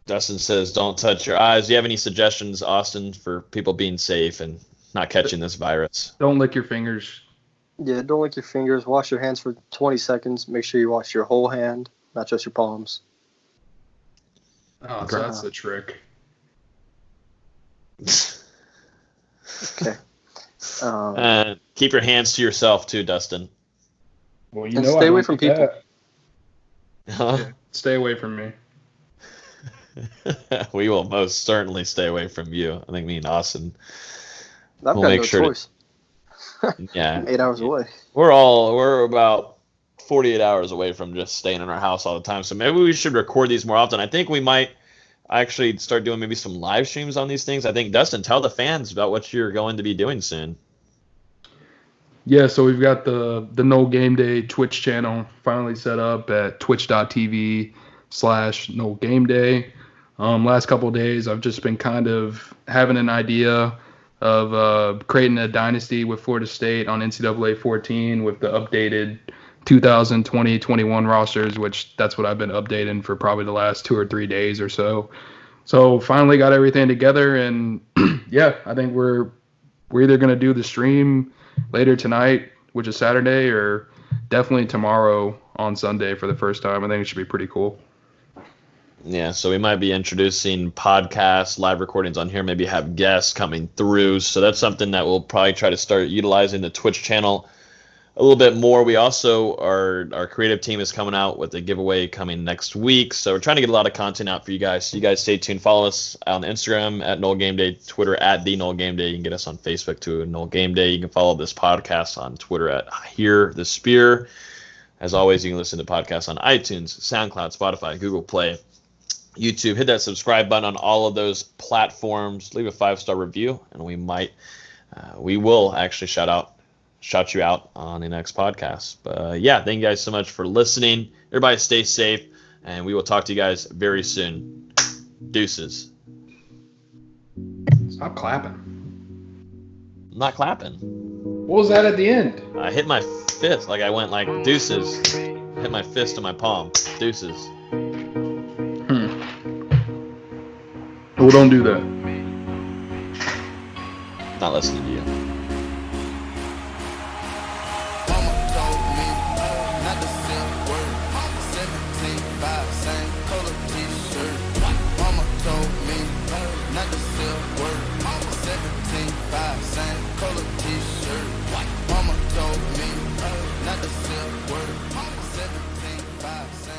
Dustin says, don't touch your eyes. Do you have any suggestions, Austin, for people being safe and not catching this virus? Don't lick your fingers. Yeah, don't lick your fingers. Wash your hands for 20 seconds. Make sure you wash your whole hand, not just your palms. Oh, so that's the trick. Okay. Keep your hands to yourself too, Dustin. Well, and stay away from people. Huh? Yeah, stay away from me. We will most certainly stay away from you. I think me and Austin. I've got no choice. Yeah. I'm 8 hours away. We're about 48 hours away from just staying in our house all the time. So maybe we should record these more often. I think we might actually start doing maybe some live streams on these things. I think, Dustin, tell the fans about what you're going to be doing soon. Yeah, so we've got the No Game Day Twitch channel finally set up at twitch.tv/No Game Day. Last couple of days, I've just been kind of having an idea of creating a dynasty with Florida State on NCAA 14 with the updated 2020-21 rosters, which that's what I've been updating for probably the last 2 or 3 days or so. So finally got everything together, and yeah, I think we're either going to do the stream later tonight, which is Saturday, or definitely tomorrow on Sunday for the first time. I think it should be pretty cool. Yeah, so we might be introducing podcasts, live recordings on here, maybe have guests coming through. So that's something that we'll probably try to start utilizing the Twitch channel a little bit more. We also our creative team is coming out with a giveaway coming next week. So we're trying to get a lot of content out for you guys. So you guys stay tuned. Follow us on Instagram at Noel Game Day, Twitter at The Noel Game Day. You can get us on Facebook too, Noel Game Day. You can follow this podcast on Twitter at Hear the Spear. As always, you can listen to podcasts on iTunes, SoundCloud, Spotify, Google Play, YouTube. Hit that subscribe button on all of those platforms. Leave a 5-star review, and we will actually shout you out on the next podcast. But yeah, thank you guys so much for listening. Everybody stay safe, and we will talk to you guys very soon. Deuces. Stop clapping. I'm not clapping. What was that at the end? I hit my fist. Like I went like deuces. Hit my fist in my palm. Deuces. Well, don't do that. Not listening to you. Mama told me not to sell word. 17.5, same color t-shirt. Mama told me not to sell word. 17.5, same color t-shirt. Mama told me not to sell word. 17.5, same